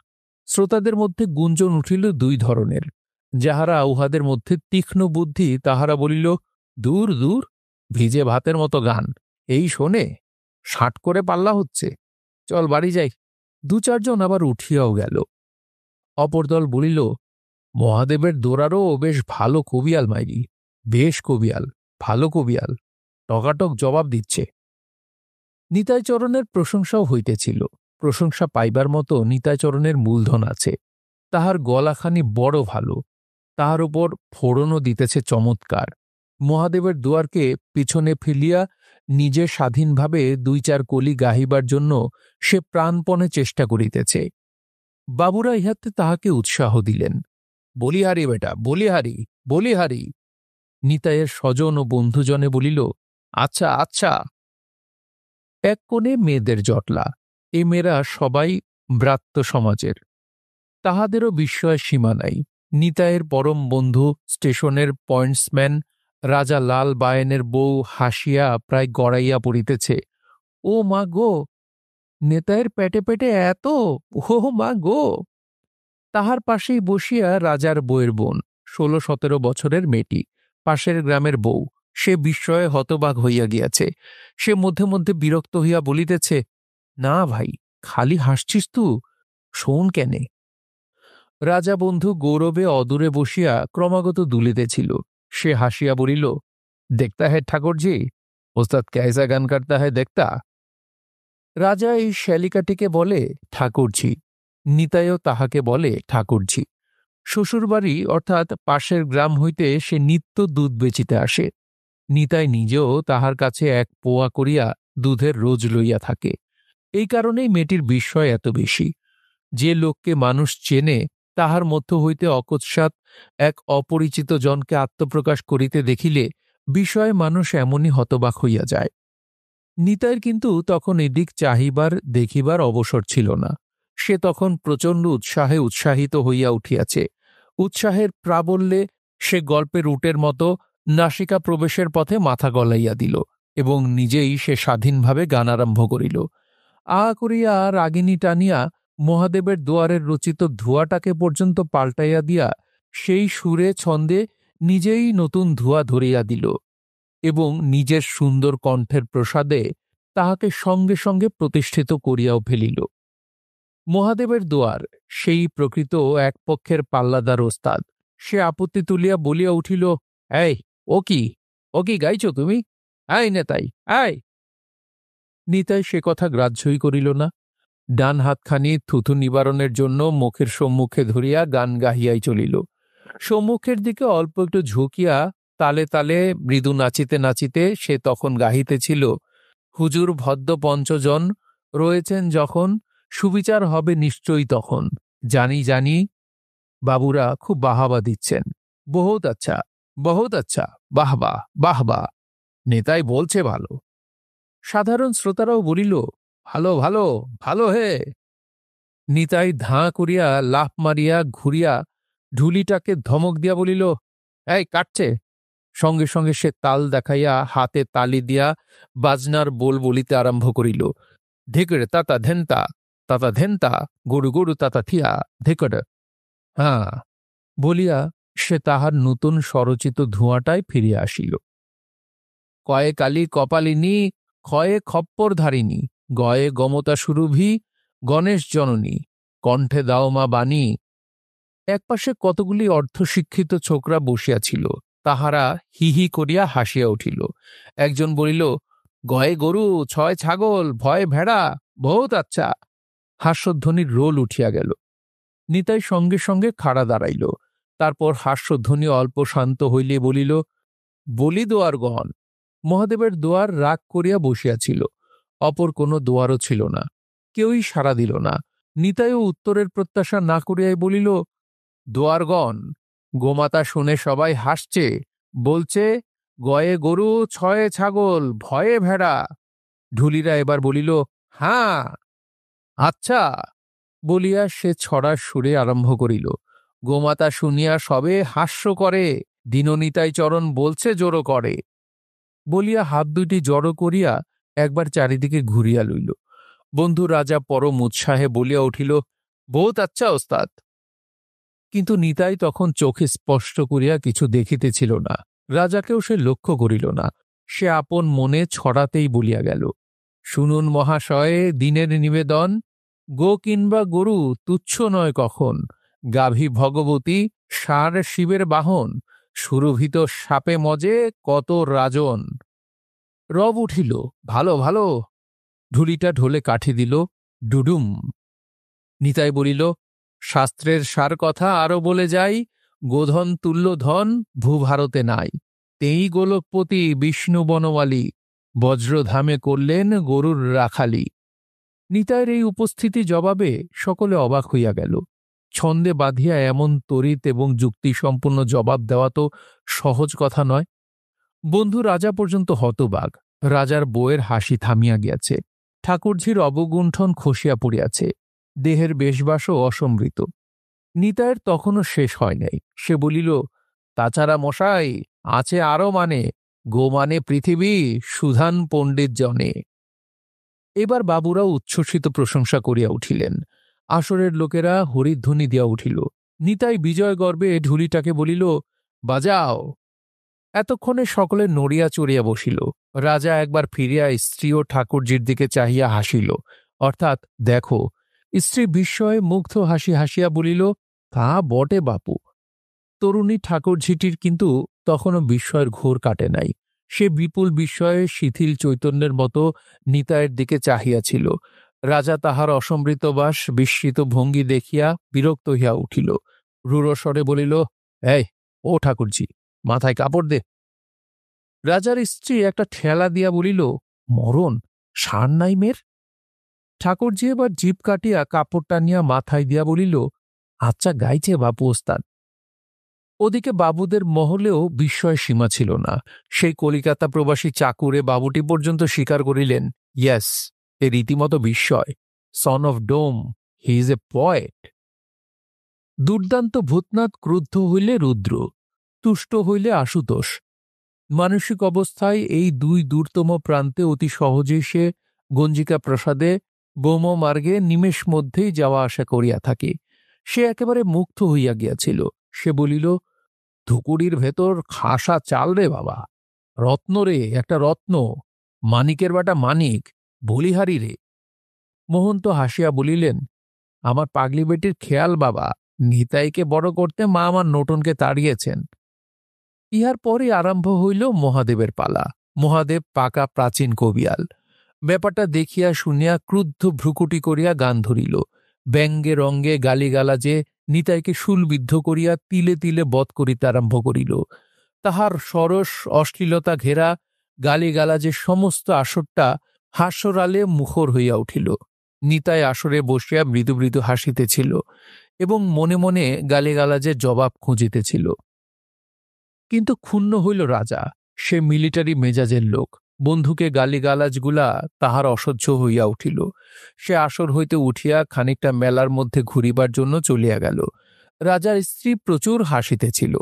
শ্রোতাদের মধ্যে গুঞ্জন উঠিল দুই ধরনের। যাহারা উহাদের মধ্যে তীক্ষ্ণ বুদ্ধি তাহারা বলিল, দূর দূর, ভিজে ভাতের মতো গান, এই শোনে, 60 করে পাল্লা হচ্ছে, চল বাড়ি যাই। দু চারজন আবার উঠিয়াও গেল। অপর দল বলিল, মহাদেবের দোরারও বেশ ভালো কবিয়াল মাইরি, বেশ কবিয়াল, ভালো কবিয়াল, টকাটক জবাব দিচ্ছে। নিতাইচরণের প্রশংসাও হইতেছিল। প্রশংসা পাইবার মতো নিতাইচরণের মূলধন আছে। তাহার গলাখানি বড় ভালো, তাহার উপর ফোড়নও দিতেছে চমৎকার। মহাদেবের দুয়ারকে পিছনে ফেলিয়া নিজে স্বাধীনভাবে 2-4 কলি গাহিবার জন্য সে প্রাণপণে চেষ্টা করিতেছে। বাবুরা ইহাতে তাহাকে উৎসাহ দিলেন। বলিহারি বেটা, বলিহারি, বলিহারি। নিতাইয়ের স্বজন ও বন্ধুজনে বলিল, আচ্ছা আচ্ছা। এক কোণে মেয়েদের জটলা। এ মেয়েরা সবাই ব্রাত্য সমাজের। তাহাদেরও বিস্ময়ের সীমা নাই। নিতাইয়ের পরম বন্ধু স্টেশনের পয়েন্টসম্যান রাজা লাল বায়েনের বউ হাসিয়া প্রায় গড়াইয়া পড়িতেছে। ও মা গো, নেতাইয়ের পেটে পেটে এত, ও মা গো। তাহার পাশেই বসিয়া রাজার বউয়ের বোন, 16-17 বছরের মেয়েটি, পাশের গ্রামের বউ। সে বিস্ময়ে হতবাক হইয়া গিয়াছে। সে মধ্যে মধ্যে বিরক্ত হইয়া বলিতেছে, না ভাই, খালি হাসছিস তু, শোন কেনে। রাজা বন্ধু গৌরবে অদূরে বসিয়া ক্রমাগত দুলিতেছিল। সে হাসিয়া বলিল, দেখতা হ্যায় ঠাকুরজি, ওস্তাদ ক্যায়সা গান করতা হ্যায় দেখতা। রাজা এই শ্যালিকাটিকে বলে ঠাকুরঝি। নিতাইও তাহাকে বলে ঠাকুরঝি। শ্বশুরবাড়ি অর্থাৎ পাশের গ্রাম হইতে সে নিত্য দুধ বেচিতে আসে। নিতাই নিজেও তাহার কাছে 1 পোয়া করিয়া দুধের রোজ লইয়া থাকে। এই কারণেই মেয়েটির বিস্ময় এত বেশি। যে লোককে মানুষ চেনে, তাহার মধ্য হইতে অকস্মাৎ এক অপরিচিত জনকে আত্মপ্রকাশ করিতে দেখিলে বিষয়ে মানুষ এমনই হতবাক হইয়া যায়। নিতাইয়ের কিন্তু তখন এদিক চাহিবার দেখিবার অবসর ছিল না। সে তখন প্রচণ্ড উৎসাহে উৎসাহিত হইয়া উঠিয়াছে। উৎসাহের প্রাবল্যে সে গল্পের উটের মতো নাসিকা প্রবেশের পথে মাথা গলাইয়া দিল। এবং নিজেই সে স্বাধীনভাবে গান আরম্ভ করিল। আ করিয়া রাগিনী টানিয়া মহাদেবের দুয়ারের রচিত ধোঁয়াটাকে পর্যন্ত পাল্টাইয়া দিয়া সেই সুরে ছন্দে নিজেই নতুন ধোঁয়া ধরিয়া দিল এবং নিজের সুন্দর কণ্ঠের প্রসাদে তাহাকে সঙ্গে সঙ্গে প্রতিষ্ঠিত করিয়াও ফেলিল। মহাদেবের দুয়ার সেই প্রকৃত এক পক্ষের পাল্লাদার ওস্তাদ। সে আপত্তি তুলিয়া বলিয়া উঠিল, এই ও কি গাইছ তুমি? আয় নেতাই আয়। নিতাই সে কথা গ্রাহ্যই করিল না। ডান হাতখানি থুথু নিবারণের জন্য মুখের সম্মুখে ধরিয়া গান গাহিয়াই চলিল। সম্মুখের দিকে অল্প একটু ঝুঁকিয়া তালে তালে মৃদু নাচিতে নাচিতে সে তখন গাহিতেছিল, হুজুর ভদ্র পঞ্চজন রয়েছেন যখন, সুবিচার হবে নিশ্চয়ই তখন। জানি জানি বাবুরা খুব বাহাবা দিচ্ছেন, বহুত আচ্ছা, বাহবা বাহবা, নেতাই বলছে ভালো। সাধারণ শ্রোতারাও বলিল, ভালো ভালো ভালো হে। নিতাই ধাঁ করিয়া লাফ মারিয়া ঘুরিয়া ঢুলিটাকে ধমক দিয়া বলিল, এই কাটছে। সঙ্গে সঙ্গে সে তাল দেখাইয়া হাতে তালি দিয়া বাজনার বোল বলিতে আরম্ভ করিল, ধিকড় তাতা ধেন্তা গরু গরু তাতা থিয়া ধিকড়। হ্যাঁ বলিয়া সে তাহার নূতন স্বরচিত ধোঁয়াটায় ফিরিয়া আসিল। কয়ে কালী কপালিনী, ক্ষয়ে খপ্পর ধারিণী, গয়ে গমতা সুরভি, গণেশ জননী, কণ্ঠে দাও মা বাণী। একপাশে কতগুলি অর্ধশিক্ষিত ছোকরা বসিয়াছিল, তাহারা হি হি করিয়া হাসিয়া উঠিল। একজন বলিল, গয়ে গরু, ছয় ছাগল, ভয়ে ভেড়া, বহুত আচ্ছা। হাস্যধ্বনির রোল উঠিয়া গেল। নিতাই সঙ্গে সঙ্গে খাড়া দাঁড়াইল। তারপর হাস্যধ্বনি অল্প শান্ত হইলে বলিল, বলি দোয়ারগণ। মহাদেবের দোয়ার রাগ করিয়া বসিয়াছিল, অপর কোনো দোয়ারও ছিল না। কেউই সাড়া দিল না। নিতাইও উত্তরের প্রত্যাশা না করিয়াই বলিল, দোয়ারগণ, গোমাতা শুনে সবাই হাসছে, বলছে গয়ে গরু, ছয়ে ছাগল, ভয়ে ভেড়া। ঢুলিরা এবার বলিল, হাঁ আচ্ছা বলিয়া সে ছড়ার সুরে আরম্ভ করিল, গোমাতা শুনিয়া সবে হাস্য করে, দীননিতাই চরণ বলছে জোড়ো করে। বলিয়া হাত দুইটি জড়ো করিয়া একবার চারিদিকে ঘুরিয়া লইল। বন্ধু রাজা পরম উৎসাহে বলিয়া উঠিল, বহুত আচ্ছা ওস্তাদ। কিন্তু নিতাই তখন চোখে স্পষ্ট করিয়া কিছু দেখিতেছিল না। রাজাকেও সে লক্ষ্য করিল না। সে আপন মনে ছড়াতেই বলিয়া গেল, শুনুন মহাশয়ে দিনের নিবেদন, গো কিংবা গরু তুচ্ছ নয় কখন, গাভী ভগবতী, ষাঁড় শিবের বাহন, সুরভিত সাপে মজে কত রাজন। রব উঠিল, ভালো ভালো। ঢুলিটা ঢোলে কাঠি দিল, ডুডুম। নিতাই বলিল, শাস্ত্রের সার কথা আরো বলে যাই, গোধন তুল্য ধন ভূভারতে নাই, তেই গোলকপতি বিষ্ণু বনমালী, বজ্রধামে করলেন গরুর রাখালি। নিতাইয়ের এই উপস্থিতি জবাবে সকলে অবাক হইয়া গেল। ছন্দে বাঁধিয়া এমন তড়িৎ এবং যুক্তিসম্পন্ন জবাব দেওয়া তো সহজ কথা নয়। বন্ধু রাজা পর্যন্ত হতবাক। রাজার বউয়ের হাসি থামিয়া গিয়াছে। ঠাকুরঝির অবগুণ্ঠন খসিয়া পড়িয়াছে। দেহের বেশবাসও অসম্বৃত। নিতাইয়ের তখনও শেষ হয় নাই। সে বলিল, তাছাড়া মশাই আছে আরও মানে, গো মানে পৃথিবী, সুধান পণ্ডিত জনে। এবার বাবুরাও উচ্ছ্বসিত প্রশংসা করিয়া উঠিলেন। আসরের লোকেরা হরিধ্বনি দিয়া উঠিল। নিতাই বিজয় গর্বে ঢুলিটাকে বলিল, বাজাও। এতক্ষণে সকলে নড়িয়া চড়িয়া বসিল। রাজা একবার ফিরিয়া স্ত্রী ও ঠাকুরজির দিকে চাহিয়া হাসিল, অর্থাৎ দেখো। স্ত্রী বিস্ময়ে মুগ্ধ হাসি হাসিয়া বলিল, তা বটে বাপু। তরুণী ঠাকুরঝিটির কিন্তু তখনও বিস্ময়ের ঘোর কাটে নাই। সে বিপুল বিস্ময়ে শিথিল চৈতন্যের মতো নিতাইয়ের দিকে চাহিয়াছিল। রাজা তাহার অসম্বৃত বাস বিস্মিত ভঙ্গি দেখিয়া বিরক্ত হইয়া উঠিল। রূঢ়স্বরে বলিল, এই ও ঠাকুরজি, মাথায় কাপড় দে। রাজার স্ত্রী একটা ঠেলা দিয়া বলিল, মরণ, সার নাই মের। ঠাকুরজি এবার জিভ কাটিয়া কাপড় টানিয়া মাথায় দিয়া বলিল, আচ্ছা গাইছে বাপু ওস্তাদ। ওদিকে বাবুদের মহলেও বিস্ময় সীমা ছিল না। সেই কলিকাতা প্রবাসী চাকুরে বাবুটি পর্যন্ত স্বীকার করিলেন, ইয়েস, এ রীতিমতো বিস্ময়। Son of Dom, he is a poet. দুর্দান্ত ভূতনাথ ক্রুদ্ধ হইলে রুদ্র, তুষ্ট হইলে আশুতোষ। মানসিক অবস্থায় এই দুই দূরতম প্রান্তে অতি সহজেই সে গঞ্জিকা প্রসাদে ব্রহ্মমার্গে নিমেষ মধ্যেই যাওয়া আসা করিয়া থাকে। সে একেবারে মুগ্ধ হইয়া গিয়াছিল। সে বলিল, ধুকুড়ির ভেতর খাসা চাল রে বাবা, রত্ন রে, একটা রত্ন, মানিকের বাটা মানিক, বলিহারি রে। মোহন্ত হাসিয়া বলিলেন, আমার পাগলি বেটির খেয়াল বাবা, নিতাইকে বড় করতে মা আমার নোটনকে তাড়িয়েছেন। ইহার পরে আরম্ভ হইল মহাদেবের পালা। মহাদেব পাকা প্রাচীন কবিয়াল। ব্যাপারটা দেখিয়া শুনিয়া ক্রুদ্ধ ভ্রুকুটি করিয়া গান ধরিল। ব্যঙ্গে রঙ্গে গালিগালাজে নিতাইকে শুলবিদ্ধ করিয়া তিলে তিলে বধ করিতে আরম্ভ করিল। তাহার সরস অশ্লীলতা ঘেরা গালিগালাজের সমস্ত আসরটা হাস্যরালে মুখর হইয়া উঠিল। নিতাই আসরে বসিয়া মৃদু মৃদু হাসিতেছিল এবং মনে মনে গালিগালাজের জবাব খুঁজিতেছিল। কিন্তু ক্ষুণ্ণ হইল রাজা। সে মিলিটারি মেজাজের লোক। বন্ধুকে গালিগালাজগুলা তাহার অসহ্য হইয়া উঠিল। সে আসর হইতে উঠিয়া খানিকটা মেলার মধ্যে ঘুরিবার জন্য চলিয়া গেল। রাজার স্ত্রী প্রচুর হাসিতেছিল।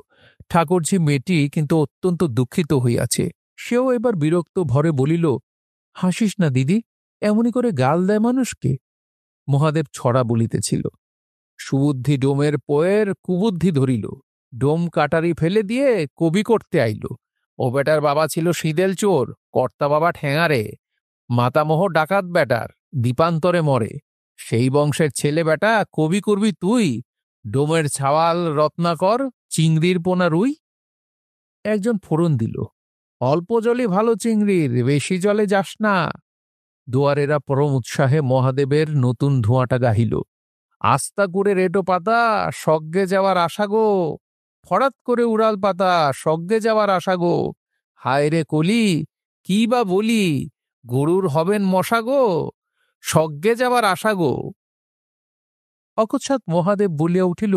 ঠাকুরঝি মেয়েটি কিন্তু অত্যন্ত দুঃখিত হইয়াছে। সেও এবার বিরক্ত ভরে বলিল, হাসিস না দিদি, এমনি করে গাল দেয় মানুষকে। মহাদেব ছড়া বলিতেছিল, সুবুদ্ধি ডোমের পোয়ের কুবুদ্ধি ধরিল, ডোম কাটারি ফেলে দিয়ে কবি করতে আইল। ও বেটার বাবা ছিল সিদেল চোর, কর্তা বাবা ঠেঙারে, মাতামোহ ডাকাত বেটার, দীপান্তরে মরে। সেই বংশের ছেলে বেটা কবি করবি তুই, ডোমের ছাওয়াল রত্নাকর, চিংড়ির পোনা রুই। একজন ফোড়ন দিল, অল্প জলে ভালো চিংড়ির, বেশি জলে যাস না। দুয়ারেরা পরম উৎসাহে মহাদেবের নতুন ধোঁয়াটা গাহিল, আস্তা করে রেটো পাতা, স্বর্গে যাওয়ার আশা গো, ফরাত করে উড়াল পাতা, স্বর্গে যাওয়ার আশা গো, হায় রে কলি, কি বা বলি, গরুর হবেন মশা গো, স্বর্গে যাওয়ার আশা গো। অকস্মাৎ মহাদেব বলিয়া উঠিল,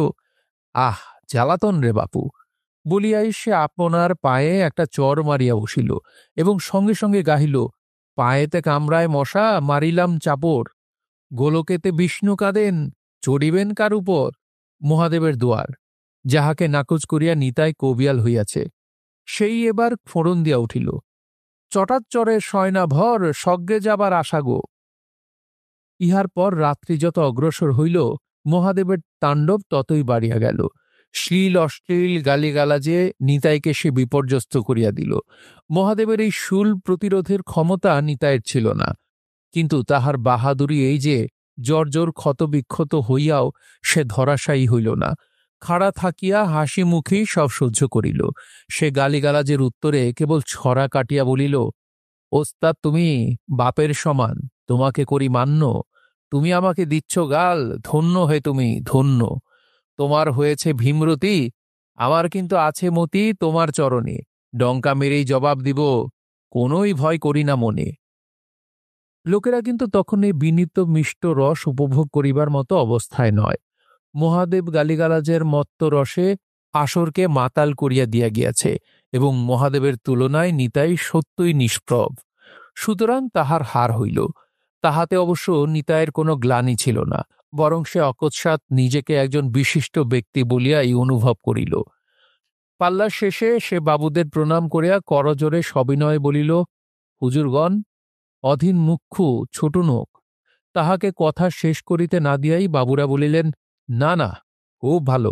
আহ, জ্বালাতন রে বাপু। বলিয়াই সে আপনার পায়ে একটা চর মারিয়া বসিল এবং সঙ্গে সঙ্গে গাহিল, পায়েতে কামড়ায় মশা, মারিলাম চাপড়, গোলকেতে বিষ্ণু কাঁদেন, চড়িবেন কার উপর। মহাদেবের দুয়ার, যাহাকে নাকচ করিয়া নিতাই কবিয়াল হইয়াছে, সেই এবার ফোড়ন দিয়া উঠিল, চটাচ্চরে শয়না ভর, স্বর্গে যাবার আশা গো। ইহার পর রাত্রি যত অগ্রসর হইল, মহাদেবের তাণ্ডব ততই বাড়িয়া গেল। শ্লীল অশ্লীল গালিগালাজে নিতাইকে সে বিপর্যস্ত করিয়া দিল। মহাদেবের এই শূল প্রতিরোধের ক্ষমতা নিতাইয়ের ছিল না, কিন্তু তাহার বাহাদুরি এই যে জর্জর ক্ষতবিক্ষত হইয়াও সে ধরাশায়ী হইল না। খাড়া থাকিয়া হাসি মুখেই সব সহ্য করিল। সে গালিগালাজের উত্তরে কেবল ছড়া কাটিয়া বলিল, ওস্তাদ তুমি বাপের সমান, তোমাকে করি মান্য, তুমি আমাকে দিচ্ছ গাল, ধন্য হে তুমি, ধন্য। তোমার হয়েছে ভীমরতি, আমার কিন্তু আছে মতি তোমার চরণে, ডঙ্কা মেরেই জবাব দিব, কোনোই ভয় করি না মনে। লোকেরা কিন্তু তখন এই বিনীত মিষ্ট রস উপভোগ করিবার মতো অবস্থায় নয়। মহাদেব গালিগালাজের মত্ত রসে আসরকে মাতাল করিয়া দিয়া গিয়াছে এবং মহাদেবের তুলনায় নিতাই সত্যই নিষ্প্রভ। সুতরাং তাহার হার হইল। তাহাতে অবশ্য নিতাইয়ের কোনো গ্লানি ছিল না, বরং সে অকস্মাৎ নিজেকে একজন বিশিষ্ট ব্যক্তি বলিয়াই অনুভব করিল। পাল্লার শেষে সে বাবুদের প্রণাম করিয়া করজোরে সবিনয়ে বলিল, হুজুরগণ, অধীন মুখ্যু ছোট নোক। তাহাকে কথা শেষ করিতে না দিয়াই বাবুরা বলিলেন, না না, খুব ভালো,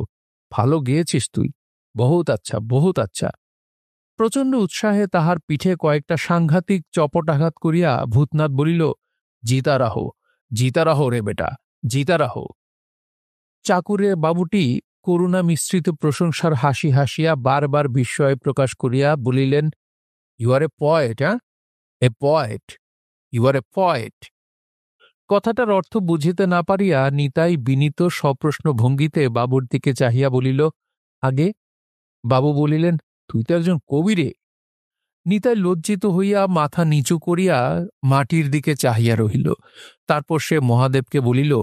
ভালো গেয়েছিস তুই, বহুত আচ্ছা, বহুত আচ্ছা। প্রচণ্ড উৎসাহে তাহার পিঠে কয়েকটা সাংঘাতিক চপট আঘাত করিয়া ভূতনাথ বলিল, জিতা রাহো, জিতা রাহো রে বেটা, জিতা রাহো। চাকুরে বাবুটি করুণা মিশ্রিত প্রশংসার হাসি হাসিয়া বারবার বিস্ময় প্রকাশ করিয়া বলিলেন, you are a poet, a poet, you are a poet. কথাটার অর্থ বুঝিতে না পারিয়া নিতাই বিনীত সপ্রশ্ন ভঙ্গিতে বাবুর দিকে চাহিয়া বলিল, আগে? বাবু বলিলেন, তুই তো একজন কবি রে। নিতাই লজ্জিত হইয়া মাথা নিচু করিয়া মাটির দিকে চাহিয়া রহিল। তারপর সে মহাদেবকে বলিল,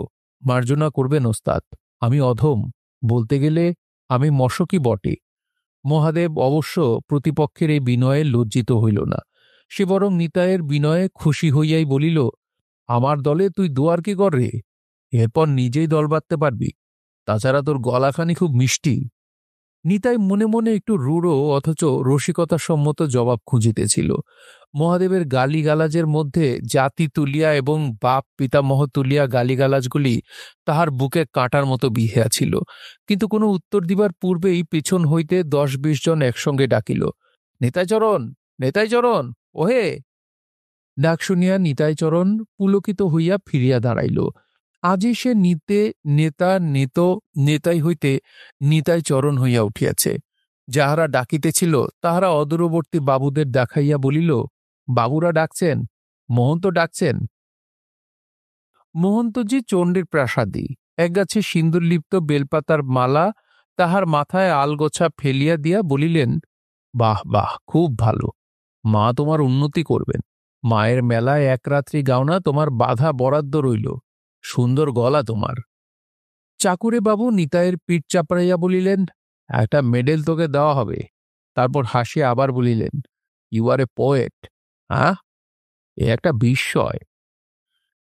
মার্জনা করবেন ওস্তাদ, আমি অধম, বলতে গেলে আমি মশকই বটে। মহাদেব অবশ্য প্রতিপক্ষের এই বিনয়ে লজ্জিত হইল না, সে বরং নিতাইয়ের বিনয়ে খুশি হইয়াই বলিল, আমার দলে তুই দুয়ার কি কর রে, এরপর নিজেই দল বাঁধতে পারবি, তাছাড়া তোর গলাখানি খুব মিষ্টি। নিতাই মনে মনে একটু রূঢ় অথচ রসিকতাসম্মত জবাব খুঁজিতেছিল। মহাদেবের গালিগালাজের মধ্যে জাতি তুলিয়া এবং বাপ পিতামহ তুলিয়া গালিগালাজগুলি তাহার বুকে কাঁটার মতো বিহিয়া ছিল। কিন্তু কোনো উত্তর দিবার পূর্বেই পিছন হইতে ১০-২০ জন একসঙ্গে ডাকিল, নেতাইচরণ, নেতাইচরণ, ওহে! ডাক শুনিয়া নিতাইচরণ পুলকিত হইয়া ফিরিয়া দাঁড়াইল। আজই সে নেতাই হইতে নিতাইচরণ হইয়া উঠিয়াছে। যাহারা ডাকিতেছিল তাহারা অদূরবর্তী বাবুদের দেখাইয়া বলিল, বাবুরা ডাকছেন, মহন্ত ডাকছেন। মহন্তজি চণ্ডীর প্রাসাদী, একগাছি সিন্দুরলিপ্ত বেলপাতার মালা তাহার মাথায় আলগোছা ফেলিয়া দিয়া বলিলেন, বাহ বাহ, খুব ভালো, মা তোমার উন্নতি করবেন। মায়ের মেলায় এক রাত্রি গাওনা তোমার বাধা বরাদ্দ রইল, সুন্দর গলা তোমার। চাকুরে বাবু নিতাইয়ের পিঠ চাপড়াইয়া বলিলেন, একটা মেডেল তোকে দেওয়া হবে। তারপর হাসিয়া আবার বলিলেন, ইউ আর এ পোয়েট। হ্যাঁ, এ একটা বিস্ময়।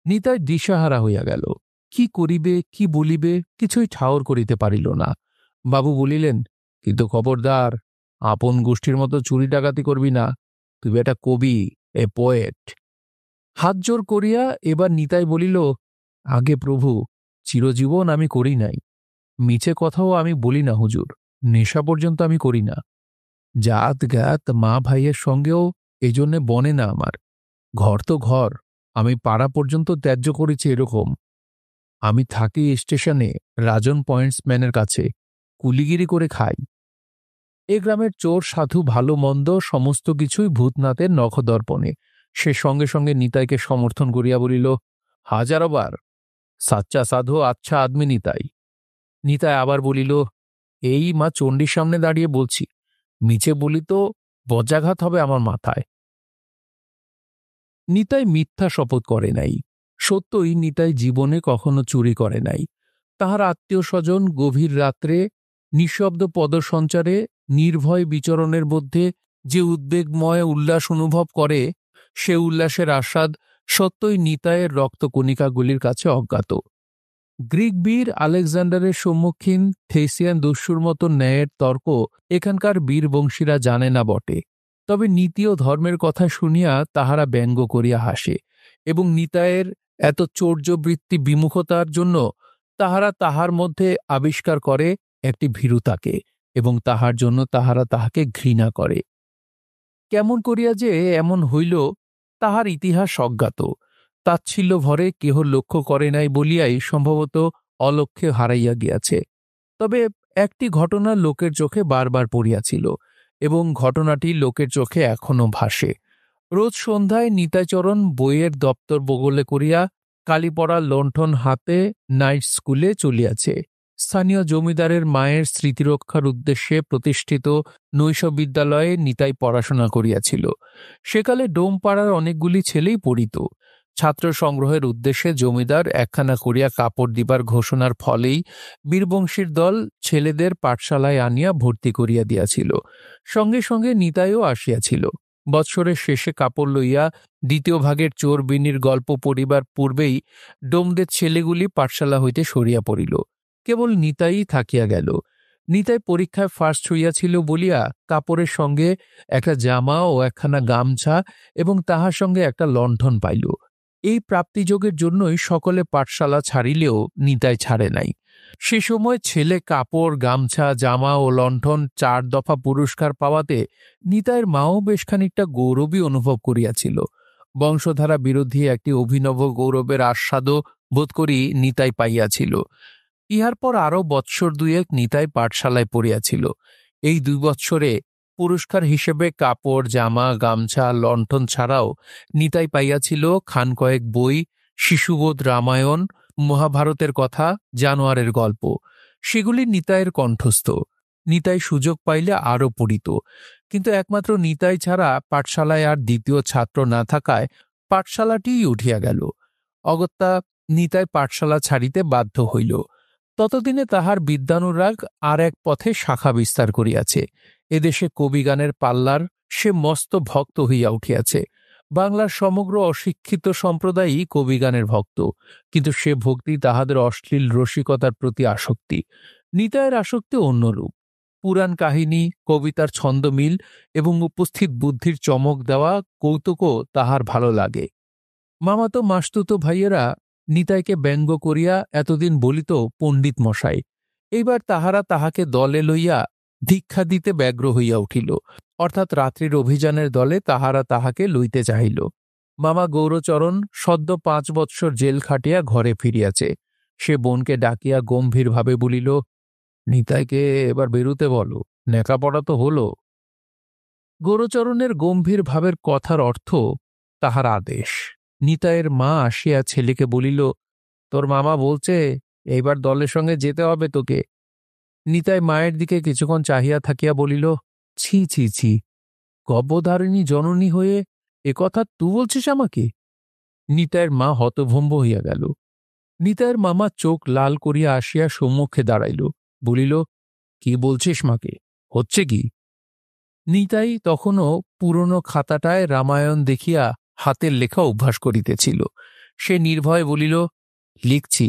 নিতাই দিশাহারা হইয়া গেল। কি করিবে, কি বলিবে, কিছুই ঠাউর করিতে পারিল না। বাবু বলিলেন, কিন্তু খবরদার, আপন গোষ্ঠীর মতো চুরি ডাকাতি করবি না, তুই একটা কবি, এ পোয়েট। হাত জোর করিয়া এবার নিতাই বলিল, আগে প্রভু, চিরজীবন আমি করি নাই। মিছে কথাও আমি বলি না হুজুর, নেশা পর্যন্ত আমি করি না। জাত জ্ঞাত মা ভাইয়ের সঙ্গেও এজন্যে বনে না আমার। ঘর তো ঘর, আমি পাড়া পর্যন্ত ত্যায্য করেছি এরকম। আমি থাকি স্টেশনে রাজন পয়েন্টসম্যানের কাছে, কুলিগিরি করে খাই। এ গ্রামের চোর সাধু ভালো মন্দ সমস্ত কিছুই ভূতনাথের নখদর্পণে। সে সঙ্গে সঙ্গে নিতাইকে সমর্থন করিয়া বলিল, হাজারবার, সাচ্চা সাধু আচ্ছা আদমি নিতাই। নিতাই আবার বলিল, এই মা চণ্ডীর সামনে দাঁড়িয়ে বলছি, মিছে বলি তো বজ্রাঘাত হবে আমার মাথায়। নিতাই মিথ্যা শপথ করে নাই। সত্যই নিতাই জীবনে কখনো চুরি করে নাই। তাহার আত্মীয় স্বজন গভীর রাত্রে নিঃশব্দ পদসঞ্চারে নির্ভয় বিচরণের মধ্যে যে উদ্বেগময় উল্লাস অনুভব করে, সে উল্লাসের আস্বাদ সত্যই নিতাইয়ের রক্তকণিকাগুলির কাছে অজ্ঞাত। গ্রিক বীর আলেকজান্ডারের সম্মুখীন থেসিয়ান দস্যুর মতো ন্যায়ের তর্ক এখানকার বীরবংশীরা জানে না বটে। তবে নীতি ও ধর্মের কথা শুনিয়া তাহারা ব্যঙ্গ করিয়া হাসে, এবং নিতাইয়ের এত চৌর্যবৃত্তি বিমুখতার জন্য তাহারা তাহার মধ্যে আবিষ্কার করে একটি ভীরুতাকে, এবং তাহার জন্য তাহারা তাহাকে ঘৃণা করে। কেমন করিয়া যে এমন হইল তাহার ইতিহাস অজ্ঞাত। তাচ্ছিল্য ভরে কেহ লক্ষ্য করে নাই বলিয়াই সম্ভবত অলক্ষ্যে হারাইয়া গিয়াছে। তবে একটি ঘটনা লোকের চোখে বারবার পড়িয়াছিল, এবং ঘটনাটি লোকের চোখে এখনও ভাসে। রোজ সন্ধ্যায় নিতাইচরণ বইয়ের দপ্তর বগলে করিয়া কালীপড়া লণ্ঠন হাতে নাইট স্কুলে চলিয়াছে। স্থানীয় জমিদারের মায়ের স্মৃতিরক্ষার উদ্দেশ্যে প্রতিষ্ঠিত নৈশ বিদ্যালয়ে নিতাই পড়াশোনা করিয়াছিল। সেকালে ডোমপাড়ার অনেকগুলি ছেলেই পড়িত। ছাত্র সংগ্রহের উদ্দেশ্যে জমিদার একখানা করিয়া কাপড় দিবার ঘোষণার ফলেই বীরবংশীর দল ছেলেদের পাঠশালায় আনিয়া ভর্তি করিয়া দিয়াছিল। সঙ্গে সঙ্গে নিতাইও আসিয়াছিল। বৎসরের শেষে কাপড় লইয়া দ্বিতীয় ভাগের চোর বিনির গল্প পড়িবার পূর্বেই ডোমদের ছেলেগুলি পাঠশালা হইতে সরিয়া পড়িল। কেবল নিতাইই থাকিয়া গেল। নিতাই পরীক্ষায় ফার্স্ট হইয়াছিল বলিয়া কাপড়ের সঙ্গে একটা জামা ও একখানা গামছা এবং তাহার সঙ্গে একটা লণ্ঠন পাইল। এই প্রাপ্তিযোগের জন্যই সকলে পাঠশালা ছাড়িলেও নিতাই ছাড়ে নাই। সে সময় ছেলে কাপড়, গামছা, জামা ও লণ্ঠন 4 দফা পুরস্কার পাওয়াতে নিতাইয়ের মাও বেশ খানিকটা গৌরবী অনুভব করিয়াছিল। বংশধারা বিরোধী একটি অভিনব গৌরবের আস্বাদও বোধ করি নিতাই পাইয়াছিল। ইহার পর আরও বৎসর 2 নিতাই পাঠশালায় পড়িয়াছিল। এই 2 বৎসরে পুরস্কার হিসেবে কাপড়, জামা, গামছা, লণ্ঠন ছাড়াও নিতাই পাইয়াছিল খান কয়েক বই, শিশুবোধ, রামায়ণ, মহাভারতের কথা, জানোয়ারের গল্প। সেগুলি নিতাইয়ের কণ্ঠস্থ। নিতাই সুযোগ পাইলে আরও পড়িত, কিন্তু একমাত্র নিতাই ছাড়া পাঠশালায় আর দ্বিতীয় ছাত্র না থাকায় পাঠশালাটিই উঠিয়া গেল। অগত্যা নিতাই পাঠশালা ছাড়িতে বাধ্য হইল। ততদিনে তাহার বিদ্যানুরাগ আর এক পথে শাখা বিস্তার করিয়াছে। এদেশে কবিগানের পাল্লার সে মস্ত ভক্ত হইয়া উঠিয়াছে। বাংলার সমগ্র অশিক্ষিত সম্প্রদায়ই কবিগানের ভক্ত, কিন্তু সে ভক্তি তাহাদের অশ্লীল রসিকতার প্রতি আসক্তি। নিতাইয়ের আসক্তি অন্যরূপ। পুরাণ কাহিনী, কবিতার ছন্দমিল এবং উপস্থিত বুদ্ধির চমক দেওয়া কৌতুকও তাহার ভালো লাগে। মামাতো মাসতুতো ভাইয়েরা নিতাইকে ব্যঙ্গ করিয়া এতদিন বলিত পণ্ডিত মশাই, এইবার তাহারা তাহাকে দলে লইয়া দীক্ষা দিতে ব্যগ্র হইয়া উঠিল, অর্থাৎ রাত্রির অভিযানের দলে তাহারা তাহাকে লইতে চাহিল। মামা গৌরচরণ সদ্য 5 বৎসর জেল খাটিয়া ঘরে ফিরিয়াছে। সে বোনকে ডাকিয়া গম্ভীরভাবে বলিল, নিতাইকে এবার বেরুতে বলো, নেকাপড়া তো হল। গৌরচরণের গম্ভীর ভাবের কথার অর্থ তাহার আদেশ। নিতাইয়ের মা আসিয়া ছেলেকে বলিল, তোর মামা বলছে এইবার দলের সঙ্গে যেতে হবে তোকে। নিতাই মায়ের দিকে কিছুক্ষণ চাহিয়া থাকিয়া বলিল, ছি ছি ছি, গর্ভধারিণী জননী হয়ে একথা তুই বলছিস আমাকে? নিতাইয়ের মা হতভম্ব হইয়া গেল। নিতাইয়ের মামা চোখ লাল করিয়া আসিয়া সম্মুখে দাঁড়াইল, বলিল, কি বলছিস মাকে, হচ্ছে কি? নিতাই তখনও পুরনো খাতাটায় রামায়ণ দেখিয়া হাতের লেখা অভ্যাস করিতেছিল। সে নির্ভয়ে বলিল, লিখছি।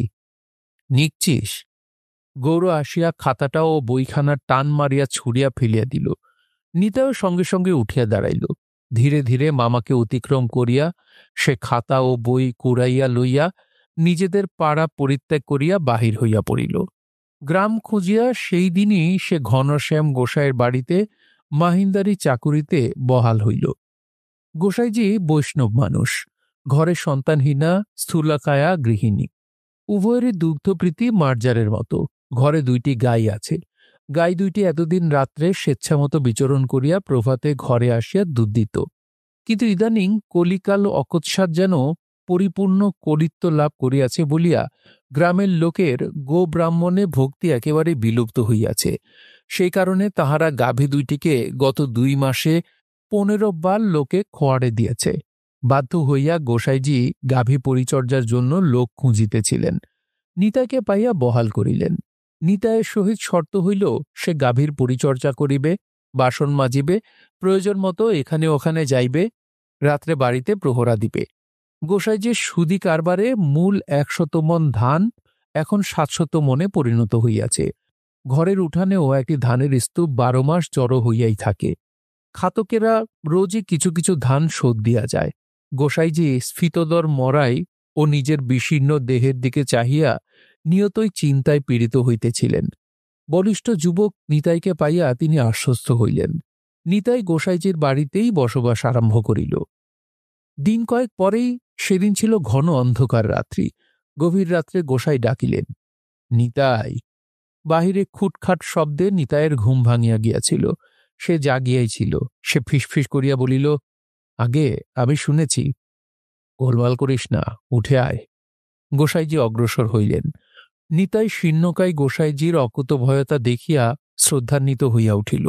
লিখছিস? গৌর আসিয়া খাতাটা ও বইখানার টান মারিয়া ছুড়িয়া ফেলিয়া দিল। নিতাইও সঙ্গে সঙ্গে উঠিয়া দাঁড়াইল। ধীরে ধীরে মামাকে অতিক্রম করিয়া সে খাতা ও বই কুড়াইয়া লইয়া নিজেদের পাড়া পরিত্যাগ করিয়া বাহির হইয়া পড়িল। গ্রাম খুঁজিয়া সেই দিনই সে ঘনশ্যাম গোসাইয়ের বাড়িতে মাহিন্দারি চাকুরিতে বহাল হইল। গোসাইজি বৈষ্ণব মানুষ, ঘরে সন্তানহীনা স্থূলকায়া গৃহিণী। উভয়েরই দুগ্ধপ্রীতি মার্জারের মতো। ঘরে 2টি গাই আছে। গাই 2টি এতদিন রাত্রে স্বেচ্ছামতো বিচরণ করিয়া প্রভাতে ঘরে আসিয়া দুধ দিত। কিন্তু ইদানিং কলিকাল অকস্মাৎ যেন পরিপূর্ণ কলিত্ব লাভ করিয়াছে বলিয়া গ্রামের লোকের গো ব্রাহ্মণে ভক্তি একেবারে বিলুপ্ত হইয়াছে। সেই কারণে তাহারা গাভী 2টিকে গত 2 মাসে 15 বার লোকে খোয়াড়ে দিয়েছে। বাধ্য হইয়া গোসাইজি গাভী পরিচর্যার জন্য লোক খুঁজিতেছিলেন। নিতাইকে পাইয়া বহাল করিলেন। নিতাইয়ের সহিত শর্ত হইল, সে গাভীর পরিচর্যা করিবে, বাসন মাজিবে, প্রয়োজন মতো এখানে ওখানে যাইবে, রাত্রে বাড়িতে প্রহরা দিবে। গোসাইজির সুদি কারবারে মূল 100 মণ ধান এখন 700 মণে পরিণত হইয়াছে। ঘরের উঠানেও একটি ধানের স্তূপ 12 মাস জড়ো হইয়াই থাকে। খাতকেরা রোজই কিছু কিছু ধান শোধ দিয়া যায়। গোসাইজি স্ফীতদর মরাই ও নিজের বিশীর্ণ দেহের দিকে চাহিয়া নিয়তই চিন্তায় পীড়িত হইতেছিলেন। বলিষ্ঠ যুবক নিতাইকে পাইয়া তিনি আশ্বস্ত হইলেন। নিতাই গোসাইজির বাড়িতেই বসবাস আরম্ভ করিল। দিন কয়েক পরেই, সেদিন ছিল ঘন অন্ধকার রাত্রি। গভীর রাত্রে গোসাই ডাকিলেন, নিতাই। বাহিরে খুটখাট শব্দে নিতাইয়ের ঘুম ভাঙিয়া গিয়াছিল। সে জাগিয়াই ছিল। সে ফিসফিস করিয়া বলিল, আগে আমি শুনেছি। গোলমাল করিস না, উঠে আয়। গোসাইজি অগ্রসর হইলেন। নিতাই শীর্ণকায় গোসাইজির অকুতভয়তা দেখিয়া শ্রদ্ধান্বিত হইয়া উঠিল।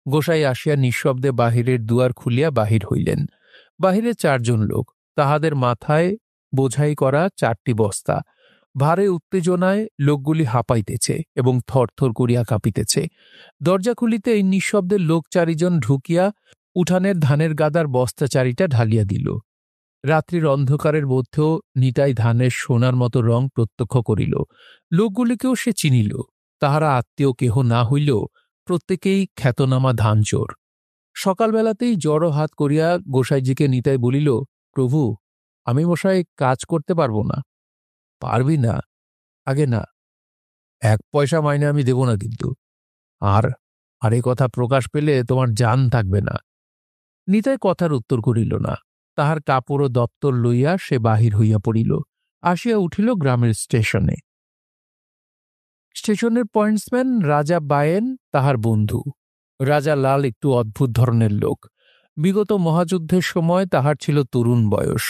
গোসাই আসিয়া নিঃশব্দে বাহিরের দুয়ার খুলিয়া বাহির হইলেন। বাহিরে 4 জন লোক, তাহাদের মাথায় বোঝাই করা 4টি বস্তা। ভারে উত্তেজনায় লোকগুলি হাঁপাইতেছে এবং থরথর করিয়া কাঁপিতেছে। দরজা খুলিতে এই নিঃশব্দের লোক 4 জন ঢুকিয়া উঠানের ধানের গাদার বস্তা 4টা ঢালিয়া দিল। রাত্রির অন্ধকারের মধ্যেও নিতাই ধানের সোনার মতো রং প্রত্যক্ষ করিল। লোকগুলিকেও সে চিনিল। তাহারা আত্মীয় কেহ না হইলেও প্রত্যেকেই খ্যাতনামা ধানচোর। সকালবেলাতেই জড়ো হাত করিয়া গোসাইজিকে নিতাই বলিল, প্রভু, আমি মশাই কাজ করতে পারব না। পারবি না? আগে না, 1 পয়সা মাইনে আমি দেব না কিন্তু। আর এ কথা প্রকাশ পেলে তোমার জান থাকবে না। নিতাই কথার উত্তর করিল না। তাহার কাপড় ও দপ্তর লইয়া সে বাহির হইয়া পড়িল। আসিয়া উঠিল গ্রামের স্টেশনে। স্টেশনের পয়েন্টসম্যান রাজা বায়েন তাহার বন্ধু। রাজা লাল একটু অদ্ভুত ধরনের লোক। বিগত মহাযুদ্ধের সময় তাহার ছিল তরুণ বয়স।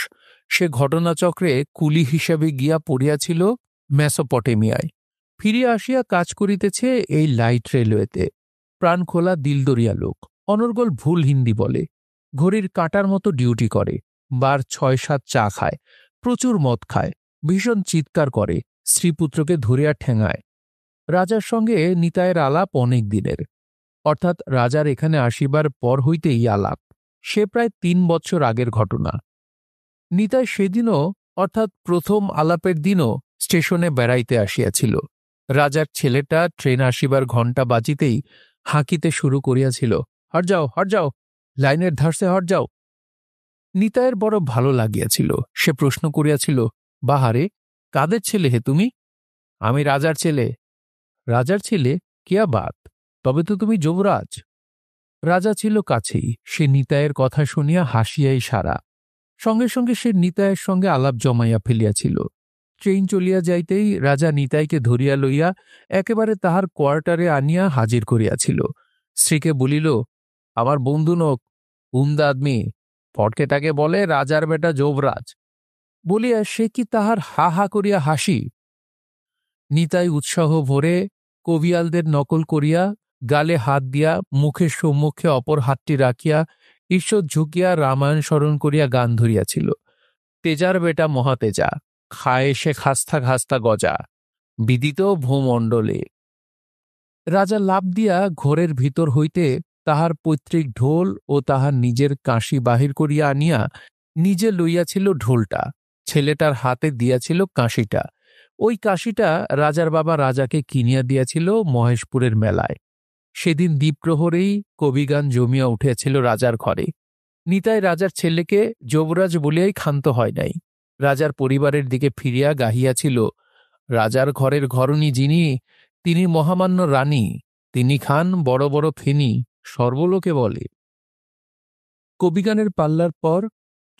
সে ঘটনাচক্রে কুলি হিসাবে গিয়া পড়িয়াছিল মেসোপটেমিয়ায়। ফিরিয়া আসিয়া কাজ করিতেছে এই লাইট রেলওয়েতে। প্রাণখোলা দিলদরিয়া লোক। অনর্গল ভুল হিন্দি বলে। ঘড়ির কাঁটার মতো ডিউটি করে। বার 6-7 চা খায়। প্রচুর মদ খায়। ভীষণ চিৎকার করে। স্ত্রীপুত্রকে ধরিয়া ঠেঙায়। রাজার সঙ্গে নিতাইয়ের আলাপ অনেক দিনের, অর্থাৎ রাজার এখানে আসিবার পর হইতেই আলাপ। সে প্রায় 3 বৎসর আগের ঘটনা। নিতাই সেদিনও, অর্থাৎ প্রথম আলাপের দিনও স্টেশনে বেড়াইতে আসিয়াছিল। রাজার ছেলেটা ট্রেন আসিবার ঘণ্টা বাজিতেই হাঁকিতে শুরু করিয়াছিল, হট যাও, হট যাও, লাইনের ধারসে হট যাও। নিতাইয়ের বড় ভালো লাগিয়াছিল। সে প্রশ্ন করিয়াছিল, বাহারে, কাদের ছেলে হে তুমি? আমি রাজার ছেলে। রাজার ছেলে? কিয়া বাত, তবে তো তুমি যুবরাজ। রাজা ছিল কাছেই। সে নিতাইয়ের কথা শুনিয়া হাসিয়াই সারা। সঙ্গে সঙ্গে সে নিতাইয়ের সঙ্গে আলাপ জমাইয়া ফেলিয়াছিল। ট্রেন চলিয়া যাইতেই রাজা নিতাইকে ধরিয়া লইয়া একেবারে তাহার কোয়ার্টারে আনিয়া হাজির করিয়াছিল। স্ত্রীকে বলিল, আমার বন্ধু নোক, উমদা আদমি, ফটকেটাকে বলে রাজার বেটা যুবরাজ। বলিয়া সে কি তাহার হা হা করিয়া হাসি। নিতাই উৎসাহ ভরে কবিয়ালদের নকল করিয়া গালে হাত দিয়া মুখের সম্মুখে অপর হাতটি রাখিয়া ঈশ্বর ঝুঁকিয়া রামায়ণ স্মরণ করিয়া গান ধরিয়াছিল। তেজার বেটা মহাতেজা, খায় সে খাস্তা খাস্তা গজা, বিদিত ভূমণ্ডলে। রাজা লাফ দিয়া ঘরের ভিতর হইতে তাহার পৈতৃক ঢোল ও তাহার নিজের কাশি বাহির করিয়া আনিয়া নিজে লইয়াছিল ঢোলটা, ছেলেটার হাতে দিয়াছিল কাশিটা। ওই কাশিটা রাজার বাবা রাজাকে কিনিয়া দিয়াছিল মহেশপুরের মেলায়। সেদিন দ্বীপ্রহরেই কবিগান জমিয়া উঠিয়াছিল রাজার ঘরে। নিতাই রাজার ছেলেকে যুবরাজ বলিয়াই ক্ষান্ত হয় নাই। রাজার পরিবারের দিকে ফিরিয়া গাহিয়াছিল, রাজার ঘরের ঘরণী যিনি, তিনি মহামান্য রানী, তিনি খান বড় বড় ফেনি, সর্বলোকে বলে। কবিগানের পাল্লার পর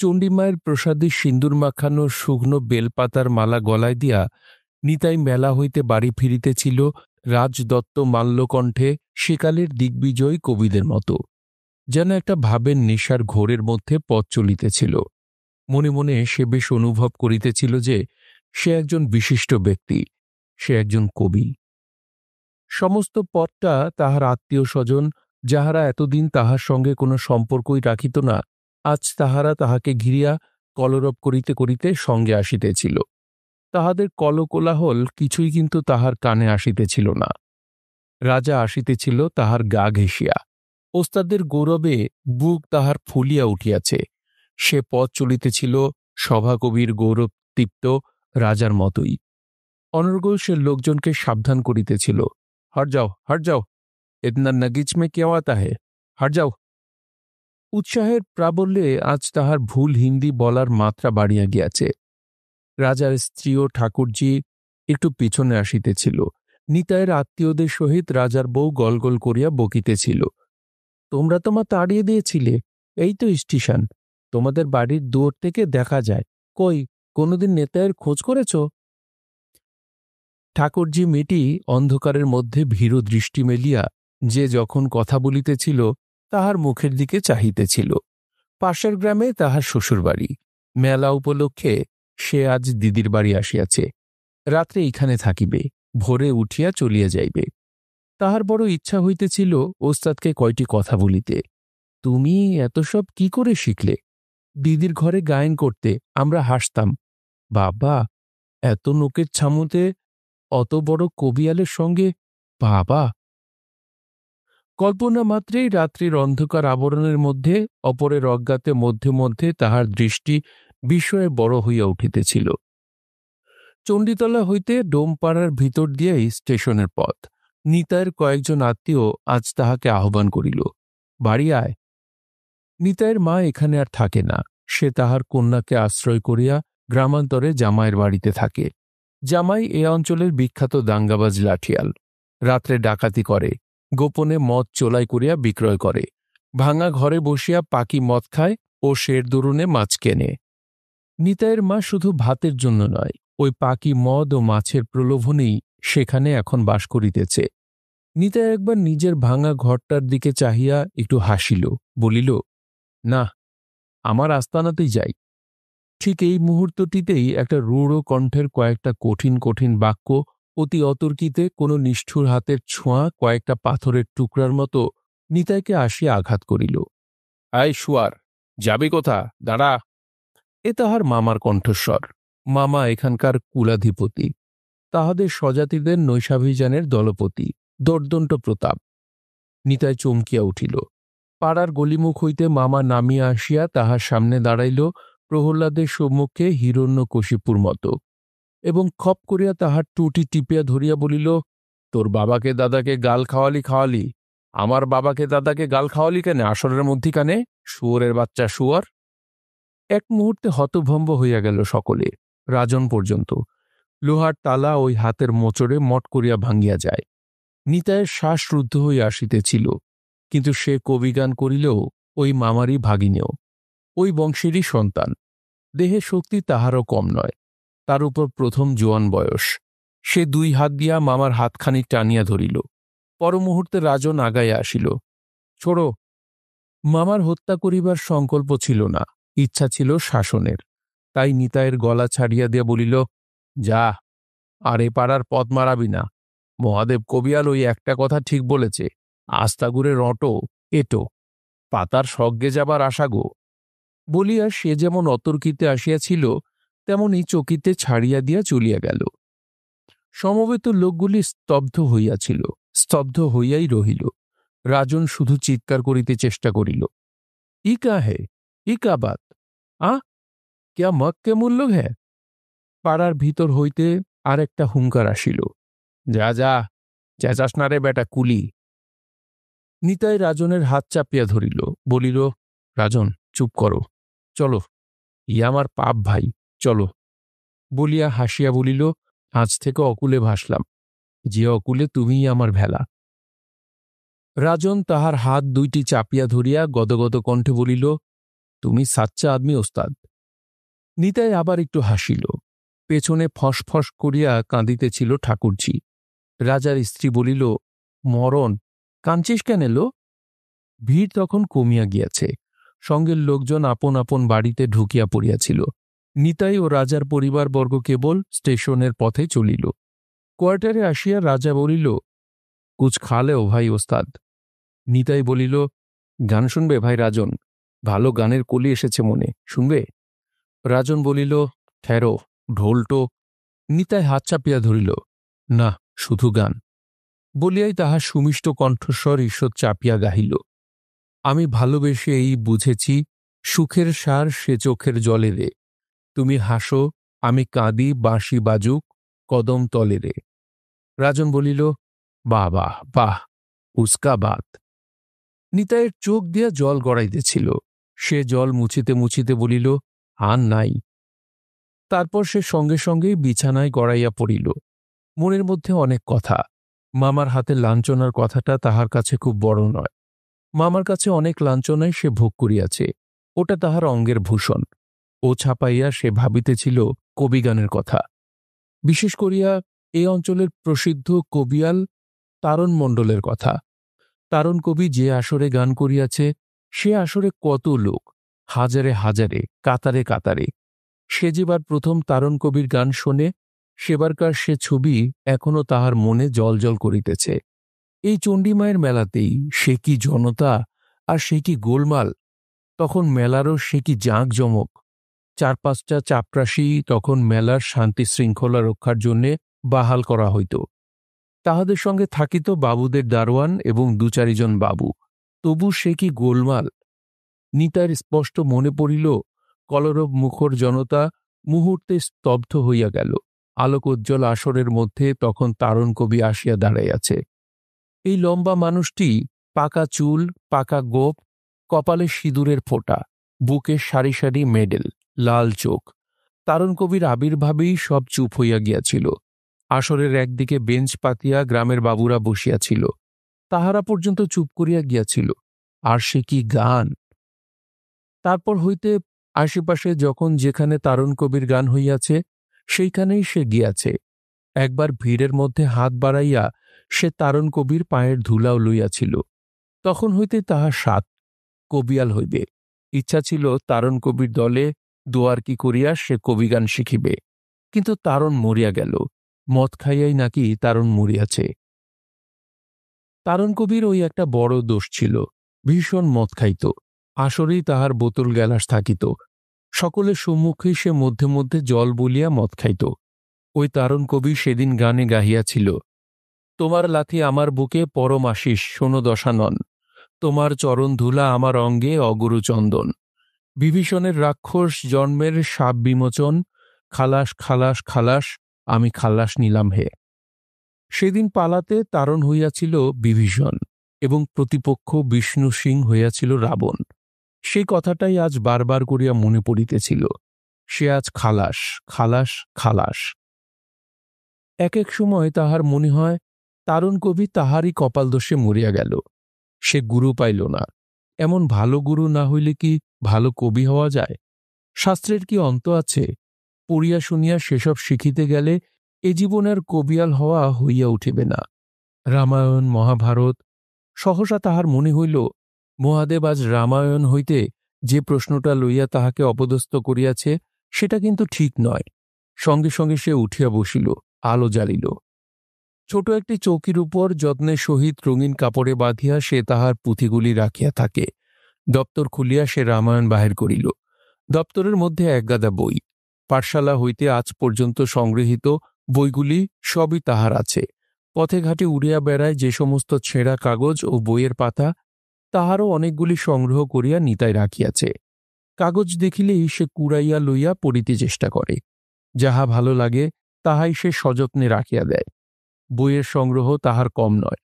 চণ্ডীমায়ের প্রসাদে সিন্দুর মাখানো শুকনো বেলপাতার মালা গলায় দিয়া নিতাই মেলা হইতে বাড়ি ফিরিতেছিল রাজদত্ত মাল্যকণ্ঠে সেকালের দিগ্বিজয়ী কবিদের মতো। যেন একটা ভাবের নেশার ঘোরের মধ্যে পথ চলিতেছিল। মনে মনে সে বেশ অনুভব করিতেছিল যে সে একজন বিশিষ্ট ব্যক্তি, সে একজন কবি। সমস্ত পথটা তাহার আত্মীয় স্বজন, যাহারা এতদিন তাহার সঙ্গে কোনো সম্পর্কই রাখিত না, আজ তাহারা তাহাকে ঘিরিয়া কলরব করিতে করিতে সঙ্গে আসিতেছিল। তাহাদের কলকোলাহল কিছুই কিন্তু তাহার কানে আসিতেছিল না। রাজা আসিতেছিল তাহার গা ঘেঁষিয়া। ওস্তাদের গৌরবে বুক তাহার ফুলিয়া উঠিয়াছে। সে পথ চলিতেছিল সভাকবির গৌরব তৃপ্ত রাজার মতোই। অনর্গল সে লোকজনকে সাবধান করিতেছিল, হট যাও, হট যাও, ইতনা নগিচ মে কেউ আতা হে, হট যাও। উৎসাহের প্রাবল্যে আজ তাহার ভুল হিন্দি বলার মাত্রা বাড়িয়া গিয়াছে। রাজার স্ত্রী ও ঠাকুরজি একটু পিছনে আসিতেছিল। নিতাইয়ের আত্মীয়দের সহিত রাজার বউ গলগল করিয়া বকিতেছিল, তোমরা তোমা তাড়িয়ে দিয়েছিলে, এই তো স্টেশন, তোমাদের বাড়ির দুয়ার থেকে দেখা যায়, কই কোনোদিন নেতাইয়ের খোঁজ করেছ? ঠাকুরজি মেয়েটি অন্ধকারের মধ্যে ভীরু দৃষ্টি মেলিয়া যে যখন কথা বলিতেছিল তাহার মুখের দিকে চাহিতেছিল। পাশের গ্রামে তাহার শ্বশুরবাড়ি। মেলা উপলক্ষে সে আজ দিদির বাড়ি আসিয়াছে। রাত্রে এইখানে থাকিবে, ভোরে উঠিয়া চলিয়া যাইবে। তাহার বড় ইচ্ছা হইতেছিল ওস্তাদকে কয়টি কথা বলিতে। তুমি এত সব কি করে শিখলে? দিদির ঘরে গায়েন করতে, আমরা হাসতাম। বাবা, এত নোকের ছামুতে অত বড় কবিয়ালের সঙ্গে, বাবা! কল্পনা মাত্রেই রাত্রির অন্ধকার আবরণের মধ্যে অপরের অজ্ঞাতে মধ্যে মধ্যে তাহার দৃষ্টি বিস্ময়ে বড় হইয়া উঠিতেছিল। চণ্ডীতলা হইতে ডোমপাড়ার ভিতর দিয়াই স্টেশনের পথ। নিতাইয়ের কয়েকজন আত্মীয় আজ তাহাকে আহ্বান করিল, বাড়ি আয়। নিতাইয়ের মা এখানে আর থাকে না। সে তাহার কন্যাকে আশ্রয় করিয়া গ্রামান্তরে জামাইয়ের বাড়িতে থাকে। জামাই এ অঞ্চলের বিখ্যাত দাঙ্গাবাজ লাঠিয়াল। রাত্রে ডাকাতি করে, গোপনে মদ চোলাই করিয়া বিক্রয় করে, ভাঙা ঘরে বসিয়া পাকি মদ খায় ও শের দরুনে মাছ কেনে। নিতাইয়ের মা শুধু ভাতের জন্য নয়, ওই পাকি মদ ও মাছের প্রলোভনেই সেখানে এখন বাস করিতেছে। নিতাই একবার নিজের ভাঙা ঘরটার দিকে চাহিয়া একটু হাসিল, বলিল, না, আমার আস্তানাতেই যাই। ঠিক এই মুহূর্তটিতেই একটা রূঢ় কণ্ঠের কয়েকটা কঠিন কঠিন বাক্য অতি অতর্কিতে কোনো নিষ্ঠুর হাতের ছোঁয়া কয়েকটা পাথরের টুকরার মতো নিতাইকে আসিয়া আঘাত করিল। আয় শুয়ার, যাবি কোথা, দাঁড়া। এ তাহার মামার কণ্ঠস্বর। মামা এখানকার কুলাধিপতি, তাহাদের স্বজাতিদের নৈশাভিযানের দলপতি দর্দণ্ড প্রতাপ। নিতাই চমকিয়া উঠিল। পাড়ার গলিমুখ হইতে মামা নামিয়া আসিয়া তাহার সামনে দাঁড়াইল প্রহ্লাদের সম্মুখে হিরণ্যকশিপুর মতো, এবং খপ করিয়া তাহার টুটি টিপিয়া ধরিয়া বলিল, তোর বাবাকে দাদাকে গাল খাওয়ালি খাওয়ালি, আমার বাবাকে দাদাকে গাল খাওয়ালি কেন আসরের মধ্যিখানে, শুয়োরের বাচ্চা শুয়োর। এক মুহূর্তে হতভম্ব হইয়া গেল সকলে, রাজন পর্যন্ত। লোহার তালা ওই হাতের মোচড়ে মট করিয়া ভাঙ্গিয়া যায়। নিতাইয়ের শ্বাস রুদ্ধ হইয়া আসিতেছিল, কিন্তু সে কবিগান করিলেও ওই মামারই ভাগিনেও, ওই বংশেরই সন্তান। দেহে শক্তি তাহারও কম নয়, তার উপর প্রথম জোয়ান বয়স। সে দুই হাত দিয়া মামার হাতখানি টানিয়া ধরিল। পরমুহূর্তে রাজন আগাইয়া আসিল। ছোড়ো। মামার হত্যা করিবার সংকল্প ছিল না, ইচ্ছা ছিল শাসনের। তাই নিতাইয়ের গলা ছাড়িয়া দিয়া বলিল, যা, আর এ পাড়ার পথ মারাবি না। মহাদেব কবিয়াল ওই একটা কথা ঠিক বলেছে, আস্তাগুড়ে রটো এটো, পাতার স্বর্গে যাবার আশা গো। বলিয়া সে যেমন অতর্কিতে আসিয়াছিল তেমনি চকিতে ছাড়িয়া দিয়া চলিয়া গেল। সমবেত লোকগুলি স্তব্ধ হইয়াছিল, স্তব্ধ হইয়াই রহিল। রাজন শুধু চিৎকার করিতে চেষ্টা করিল, ই কা হে, ই কা বাত, ক্যা মক্কে মূল্য হ্যাঁ। পাড়ার ভিতর হইতে আর একটা হুঙ্কার আসিল, যা যা, চেঁচাস না রে বেটা কুলি। নিতাই রাজনের হাত চাপিয়া ধরিল, বলিল, রাজন চুপ করো, চলো, ই আমার পাপ ভাই, চলো। বলিয়া হাসিয়া বলিল, আজ থেকে অকুলে ভাসলাম, যে অকুলে তুমিই আমার ভেলা। রাজন তাহার হাত দুইটি চাপিয়া ধরিয়া গদগদ কণ্ঠে বলিল, তুমি সাচ্চা আদমি ওস্তাদ। নিতাই আবার একটু হাসিল। পেছনে ফসফস করিয়া কাঁদিতেছিল ঠাকুরঝি। রাজার স্ত্রী বলিল, মরণ, কাঁদছিস কেন এলো? ভিড় তখন কমিয়া গিয়াছে, সঙ্গের লোকজন আপন আপন বাড়িতে ঢুকিয়া পড়িয়াছিল। নিতাই ও রাজার পরিবারবর্গ কেবল স্টেশনের পথে চলিল। কোয়ার্টারে আসিয়া রাজা বলিল, কুছ খালেও ভাই ওস্তাদ। নিতাই বলিল, গান শুনবে ভাই রাজন? ভালো গানের কলি এসেছে মনে, শুনবে? রাজন বলিল, ঠেরো, ঢোলটো। নিতাই হাত চাপিয়া ধরিল, না, শুধু গান। বলিয়াই তাহার সুমিষ্ট কণ্ঠস্বর ঈষৎ চাপিয়া গাহিল, আমি ভালোবেসে এই বুঝেছি, সুখের সার সে চোখের জলে রে। তুমি হাসো, আমি কাঁদি, বাঁশি বাজুক কদম তলে রে। রাজন বলিল, বাহ বাহ বাহ, উস্কা বাত। নিতাইয়ের চোখ দিয়া জল গড়াইতেছিল। সে জল মুছিতে মুছিতে বলিল, আর নাই। তারপর সে সঙ্গে সঙ্গেই বিছানায় গড়াইয়া পড়িল। মনের মধ্যে অনেক কথা। মামার হাতে লাঞ্ছনার কথাটা তাহার কাছে খুব বড় নয়। মামার কাছে অনেক লাঞ্ছনাই সে ভোগ করিয়াছে, ওটা তাহার অঙ্গের ভূষণ। ও ছাপাইয়া সে ভাবিতেছিল কবিগানের কথা, বিশেষ করিয়া এই অঞ্চলের প্রসিদ্ধ কবিয়াল তারণ মণ্ডলের কথা। তারণ কবি যে আসরে গান করিয়াছে, সে আসরে কত লোক, হাজারে হাজারে, কাতারে কাতারে। সে যেবার প্রথম তারণ কবির গান শোনে, সেবারকার সে ছবি এখনো তাহার মনে জলজল করিতেছে। এই চণ্ডীমায়ের মেলাতেই সে কি জনতা, আর সে কি গোলমাল! তখন মেলারও সে কি জাঁকজমক! 4-5টা চাপরাশি তখন মেলার শান্তি শৃঙ্খলা রক্ষার জন্যে বাহাল করা হইত। তাহাদের সঙ্গে থাকিত বাবুদের দারোয়ান এবং 2-4 জন বাবু। তবু সে কি গোলমাল! নিতাইর স্পষ্ট মনে পড়িল, কলরব মুখর জনতা মুহূর্তে স্তব্ধ হইয়া গেল। আলোকোজ্জ্বল আসরের মধ্যে তখন তারণ কবি আসিয়া দাঁড়াইয়াছে। এই লম্বা মানুষটি, পাকা চুল, পাকা গোঁফ, কপালে সিঁদুরের ফোঁটা, বুকে সারি সারি মেডেল, লাল চোখ। তারণ কবির আবির্ভাবেই সব চুপ হইয়া গিয়াছিল। আসরের একদিকে বেঞ্চ পাতিয়া গ্রামের বাবুরা বসিয়াছিল, তাহারা পর্যন্ত চুপ করিয়া গিয়াছিল। আর সে কি গান! তারপর হইতে আশেপাশে যখন যেখানে তারণ কবির গান হইয়াছে, সেইখানেই সে গিয়াছে। একবার ভিড়ের মধ্যে হাত বাড়াইয়া সে তারণ কবির পায়ের ধুলাও লইয়াছিল। তখন হইতে তাহার সাত কবিয়াল হইবে। ইচ্ছা ছিল তারণ কবির দলে দোয়ারকি করিয়া সে কবিগান শিখিবে, কিন্তু তারণ মরিয়া গেল। মদ খাইয়াই নাকি তারণ মরিয়াছে। তারণ কবির ওই একটা বড় দোষ ছিল, ভীষণ মদ খাইত। আসরেই তাহার বোতল গ্যালাস থাকিত। সকলের সম্মুখেই সে মধ্যে মধ্যে জল বলিয়া মদ খাইত। ওই তারণ কবি সেদিন গানে গাহিয়াছিল, তোমার লাথি আমার বুকে পরম আশিস শোনো দশানন, তোমার চরণ ধুলা আমার অঙ্গে অগুরু চন্দন, বিভীষণের রাক্ষস জন্মের সাপ বিমোচন, খালাস খালাস খালাস, আমি খালাস নিলাম হে। সেদিন পালাতে তারণ হইয়াছিল বিভীষণ। এবং প্রতিপক্ষ বিষ্ণু সিং হইয়াছিল রাবণ। সেই কথাটাই আজ বারবার করিয়া মনে পড়িতেছিল। সে আজ খালাস, খালাস, খালাস। এক এক সময় তাহার মনে হয় তারুণ কবি তাহারই কপালদোষে মরিয়া গেল। সে গুরু পাইল না। এমন ভালো গুরু না হইলে কি ভালো কবি হওয়া যায়? শাস্ত্রের কি অন্ত আছে? পড়িয়া শুনিয়া সেসব শিখিতে গেলে এ জীবনের কবিয়াল হওয়া হইয়া উঠিবে না। রামায়ণ, মহাভারত। সহসা তাহার মনে হইল, মহাদেব আজ রামায়ণ হইতে যে প্রশ্নটা লইয়া তাহাকে অপদস্থ করিয়াছে সেটা কিন্তু ঠিক নয়। সঙ্গে সঙ্গে সে উঠিয়া বসিল, আলো জ্বালিল। ছোট একটি চৌকির উপর যত্নের সহিত রঙিন কাপড়ে বাঁধিয়া সে তাহার পুঁথিগুলি রাখিয়া থাকে। দপ্তর খুলিয়া সে রামায়ণ বাহির করিল। দপ্তরের মধ্যে একগাদা বই। পাঠশালা হইতে আজ পর্যন্ত সংগৃহীত বইগুলি সবই তাহার আছে। পথে ঘাটে উড়িয়া বেড়ায় যে সমস্ত ছেঁড়া কাগজ ও বইয়ের পাতা, তাহারও অনেকগুলি সংগ্রহ করিয়া নিতাই রাখিয়াছে। কাগজ দেখিলেই সে কুড়াইয়া লইয়া পড়িতে চেষ্টা করে। যাহা ভালো লাগে তাহাই সে সযত্নে রাখিয়া দেয়। বইয়ের সংগ্রহ তাহার কম নয়।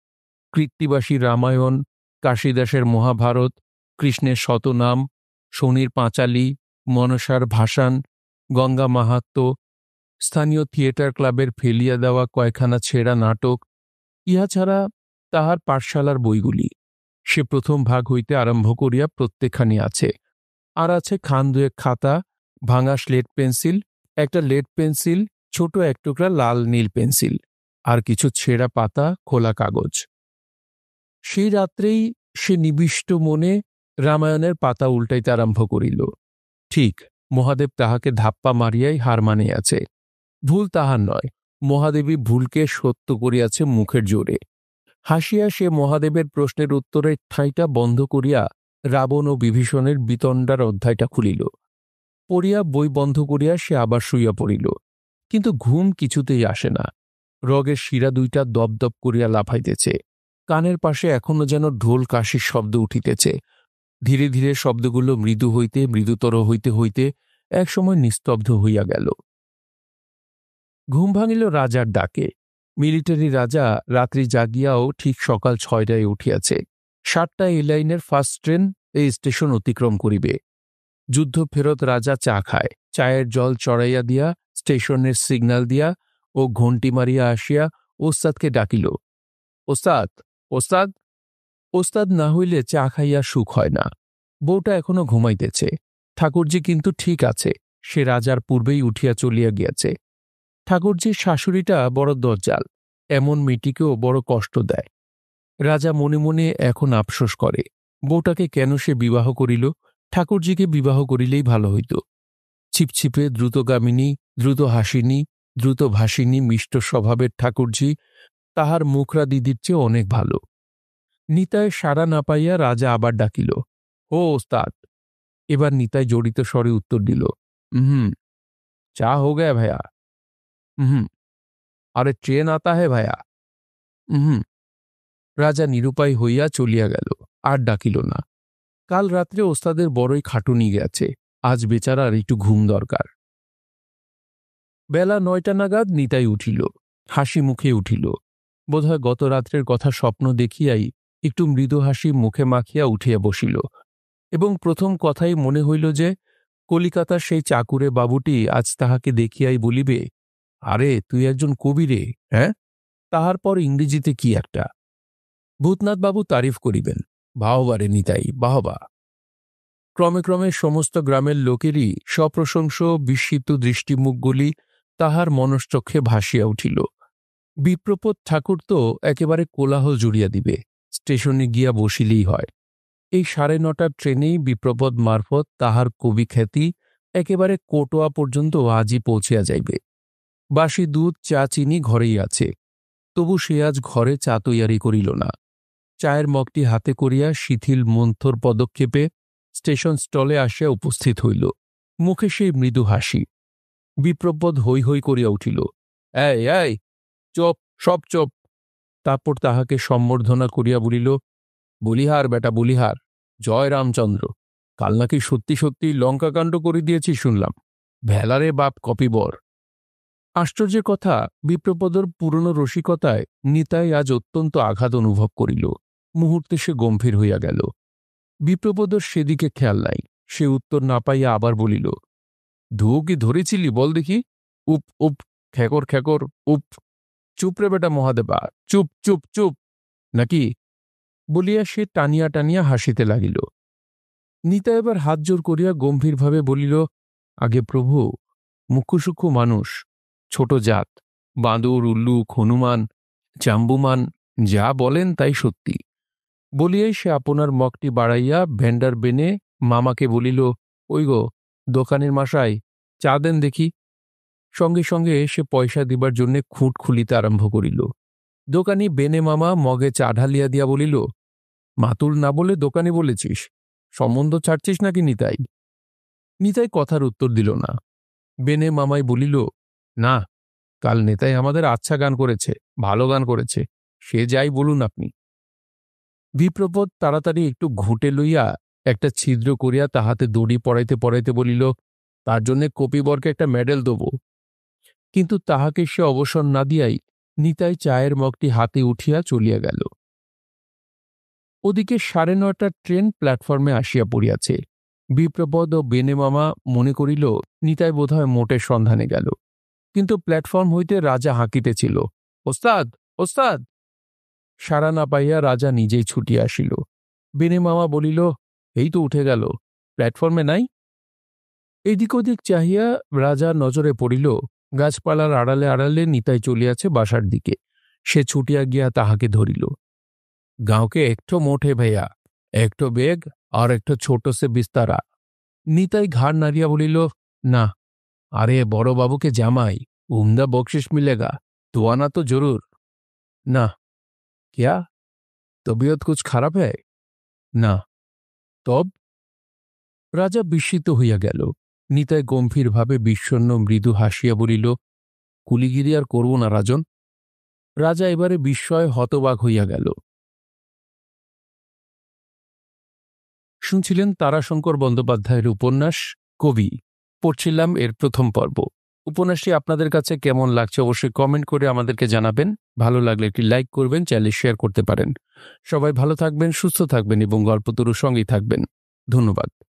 কৃত্তিবাসীর রামায়ণ, কাশিদাসের মহাভারত, কৃষ্ণের শতনাম, শনির পাঁচালী, মনসার ভাসান, গঙ্গা মাহাত্ম্য, স্থানীয় থিয়েটার ক্লাবের ফেলিয়া দেওয়া কয়খানা ছেঁড়া নাটক, ইহা ছাড়া তাহার পাঠশালার বইগুলি। সে প্রথম ভাগ হইতে আরম্ভ করিয়া প্রত্যেকখানি আছে। আর আছে খান দুয়েক খাতা, ভাঙা স্লেট পেন্সিল, একটা লেড পেন্সিল, ছোট এক টুকরা লাল নীল পেন্সিল, আর কিছু ছেঁড়া পাতা, খোলা কাগজ। সেই রাত্রেই সে নিবিষ্ট মনে রামায়ণের পাতা উল্টাইতে আরম্ভ করিল। ঠিক, মহাদেব তাহাকে ধাপ্পা মারিয়াই হার মানিয়াছে। ভুল তাহার নয়, মহাদেবী ভুলকে সত্য করিয়াছে মুখের জোরে। হাসিয়া সে মহাদেবের প্রশ্নের উত্তরের ঠাঁইটা বন্ধ করিয়া রাবণ ও বিভীষণের বিতণ্ডার অধ্যায়টা খুলিল। পড়িয়া বই বন্ধ করিয়া সে আবার শুইয়া পড়িল। কিন্তু ঘুম কিছুতেই আসে না। রগের শিরা দুইটা দপদপ করিয়া লাফাইতেছে। কানের পাশে এখনো যেন ঢোল কাশির শব্দ উঠিতেছে। ধীরে ধীরে শব্দগুলো মৃদু হইতে মৃদুতর হইতে হইতে একসময় নিস্তব্ধ হইয়া গেল। ঘুম ভাঙিল রাজার ডাকে। মিলিটারি রাজা রাত্রি জাগিয়াও ঠিক সকাল 6টায় উঠিয়াছে। 7টায় এই লাইনের ফার্স্ট ট্রেন এই স্টেশন অতিক্রম করিবে। যুদ্ধ ফেরত রাজা চা খায়। চায়ের জল চড়াইয়া দিয়া, স্টেশনের সিগন্যাল দিয়া ও ঘণ্টি মারিয়া আসিয়া ওস্তাদকে ডাকিল। ওস্তাদ, ওস্তাদ। ওস্তাদ না হইলে চা খাইয়া সুখ হয় না। বউটা এখনো ঘুমাইতেছে। ঠাকুরজি কিন্তু ঠিক আছে, সে রাজার পূর্বেই উঠিয়া চলিয়া গিয়াছে। ঠাকুরজির শাশুড়িটা বড় দজ্জাল, এমন মেয়েটিকেও বড় কষ্ট দেয়। রাজা মনে মনে এখন আফসোস করে, বউটাকে কেন সে বিবাহ করিল? ঠাকুরজিকে বিবাহ করিলেই ভালো হইত। ছিপছিপে দ্রুতগামিনী, দ্রুত হাসিনী, দ্রুত ভাসিনী মিষ্ট স্বভাবের ঠাকুরজি তাহার মুখরা দিদির চেয়ে অনেক ভালো। নিতাই সাড়া না পাইয়া রাজা আবার ডাকিল, ও ওস্তাদ। এবার নিতাই জড়িত স্বরে উত্তর দিল, চা হো গয়া ভাইয়া। আরে ট্রেন আতা হে ভাইয়া। রাজা নিরুপায় হইয়া চলিয়া গেল, আর ডাকিল না। কাল রাত্রে ওস্তাদের বড়ই খাটুনি গেছে, আজ বেচারার একটু ঘুম দরকার। বেলা 9টা নাগাদ নিতাই উঠিল, হাসি মুখে উঠিল। বোধহয় গত রাত্রের কথা স্বপ্ন দেখিয়াই একটু মৃদু হাসি মুখে মাখিয়া উঠিয়া বসিল, এবং প্রথম কথাই মনে হইল যে কলিকাতার সেই চাকুরে বাবুটি আজ তাহাকে দেখিয়াই বলিবে, আরে তুই একজন কবি রে, হ্যাঁ? তাহার পর ইংরেজিতে কি একটা। ভূতনাথবাবু তারিফ করিবেন, বাহবারে নিতাই, বাহবা। ক্রমে ক্রমে সমস্ত গ্রামের লোকেরই সপ্রশংস বিস্মিত দৃষ্টিমুখগুলি তাহার মনশ্চক্ষে ভাসিয়া উঠিল। বিপ্রপদ ঠাকুর তো একেবারে কোলাহল জুড়িয়া দিবে, স্টেশনে গিয়া বসিলেই হয়। এই 9:30টার ট্রেনেই বিপ্রপদ মারফত তাহার কবি খ্যাতি একেবারে কোটোয়া পর্যন্ত আজই পৌঁছিয়া যাইবে। বাসি দুধ, চা, চিনি ঘরেই আছে, তবু সে আজ ঘরে চা তৈয়ারি করিল না। চায়ের মগটি হাতে করিয়া শিথিল মন্থর পদক্ষেপে স্টেশন স্টলে আসিয়া উপস্থিত হইল, মুখে সেই মৃদু হাসি। বিপ্রপদ হৈ হৈ করিয়া উঠিল, এই এই, চোপ, সব চোপ। তারপর তাহাকে সম্বর্ধনা করিয়া বলিল, বলিহার বেটা বলিহার, জয় রামচন্দ্র। কাল নাকি সত্যি সত্যি লঙ্কাকাণ্ড করে দিয়েছি শুনলাম, ভেলারে বাপ কপিবর। আশ্চর্যের কথা, বিপ্রপদর পুরনো রসিকতায় নিতাই আজ অত্যন্ত আঘাত অনুভব করিল। মুহূর্তে সে গম্ভীর হইয়া গেল। বিপ্রবোধর সেদিকে খেয়াল নাই। সে উত্তর না পাইয়া আবার বলিল, ধুয়ো কি ধরেছিলি বল দেখি? উপ উপ, খেকর খেকর, উপ। চুপ রে বেটা মহাদেবা, চুপ চুপ চুপ, নাকি? বলিয়া সে টানিয়া টানিয়া হাসিতে লাগিল। নিতা এবার হাত জোর করিয়া গম্ভীরভাবে বলিল, আগে প্রভু, মুখ্যসূক্ষ্ম মানুষ, ছোট জাত, বাঁদর, উল্লুক, হনুমান, চাম্বুমান, যা বলেন তাই সত্যি। বলিয়াই সে আপনার মগটি বাড়াইয়া ভেন্ডার বেনে মামাকে বলিল, ওই গো দোকানের মাসায়, চা দেন দেখি। সঙ্গে সঙ্গে সে পয়সা দিবার জন্যে খুঁট খুলিতে আরম্ভ করিল। দোকানি বেনে মামা মগে চা ঢালিয়া দিয়া বলিল, মাতুল না বলে দোকানি বলেছিস, সম্বন্ধ ছাড়ছিস নাকি নিতাই? নিতাই কথার উত্তর দিল না। বেনে মামাই বলিল, না, কাল নেতাই আমাদের আচ্ছা গান করেছে, ভালো গান করেছে, সে যাই বলুন আপনি। বিপ্রপদ তাড়াতাড়ি একটু ঘুঁটে লইয়া একটা ছিদ্র করিয়া তাহাতে দড়ি পড়াইতে পড়াইতে বলিল, তার জন্যে কপিবরকে একটা মেডেল দেব। কিন্তু তাহাকে সে অবসর না দিয়াই নিতাই চায়ের মগটি হাতে উঠিয়া চলিয়া গেল। ওদিকে 9:30টার ট্রেন প্ল্যাটফর্মে আসিয়া পড়িয়াছে। বিপ্রপদ ও বেনে মামা মনে করিল নিতাই বোধহয় মোটের সন্ধানে গেল। কিন্তু প্ল্যাটফর্ম হইতে রাজা হাঁকিতেছিল, ওস্তাদ ওস্তাদ। সাড়া না পাইয়া রাজা নিজেই ছুটিয়া আসিল। বেনে মামা বলিল, এই তো উঠে গেল, প্ল্যাটফর্মে নাই। এদিক ওদিক চাহিয়া রাজার নজরে পড়িল গাছপালার আড়ালে আড়ালে নিতাই চলিয়াছে বাসার দিকে। সে ছুটিয়া গিয়া তাহাকে ধরিল। গাঁওকে একটো মোটে ভাইয়া, একটো বেগ আর একটো ছোট সে বিস্তারা। নিতাই ঘাড় নাড়িয়া বলিল, না, আরে বড়বাবুকে জামাই, উমদা বকশিস মিলেগা, তো আনা তো জরুর। না। क्या? তবিয়ত কুছ খারাপ হ্যায়? না। তব? রাজা বিস্মিত হইয়া গেল। নিতাই গম্ভীরভাবে বিষণ্ণ মৃদু হাসিয়া বলিল, কুলিগিরি আর করব না রাজন। রাজা এবারে বিস্ময়ে হতবাক হইয়া গেল। শুনছিলেন তারাশঙ্কর বন্দ্যোপাধ্যায়ের উপন্যাস কবি। পড়ছিলাম এর প্রথম পর্ব। উপন্যাসটি আপনাদের কাছে কেমন লাগছে অবশ্যই কমেন্ট করে আমাদেরকে জানাবেন। ভালো লাগলে একটি লাইক করবেন, চাইলে শেয়ার করতে পারেন। সবাই ভালো থাকবেন, সুস্থ থাকবেন এবং গল্পতরুর সঙ্গেই থাকবেন। ধন্যবাদ।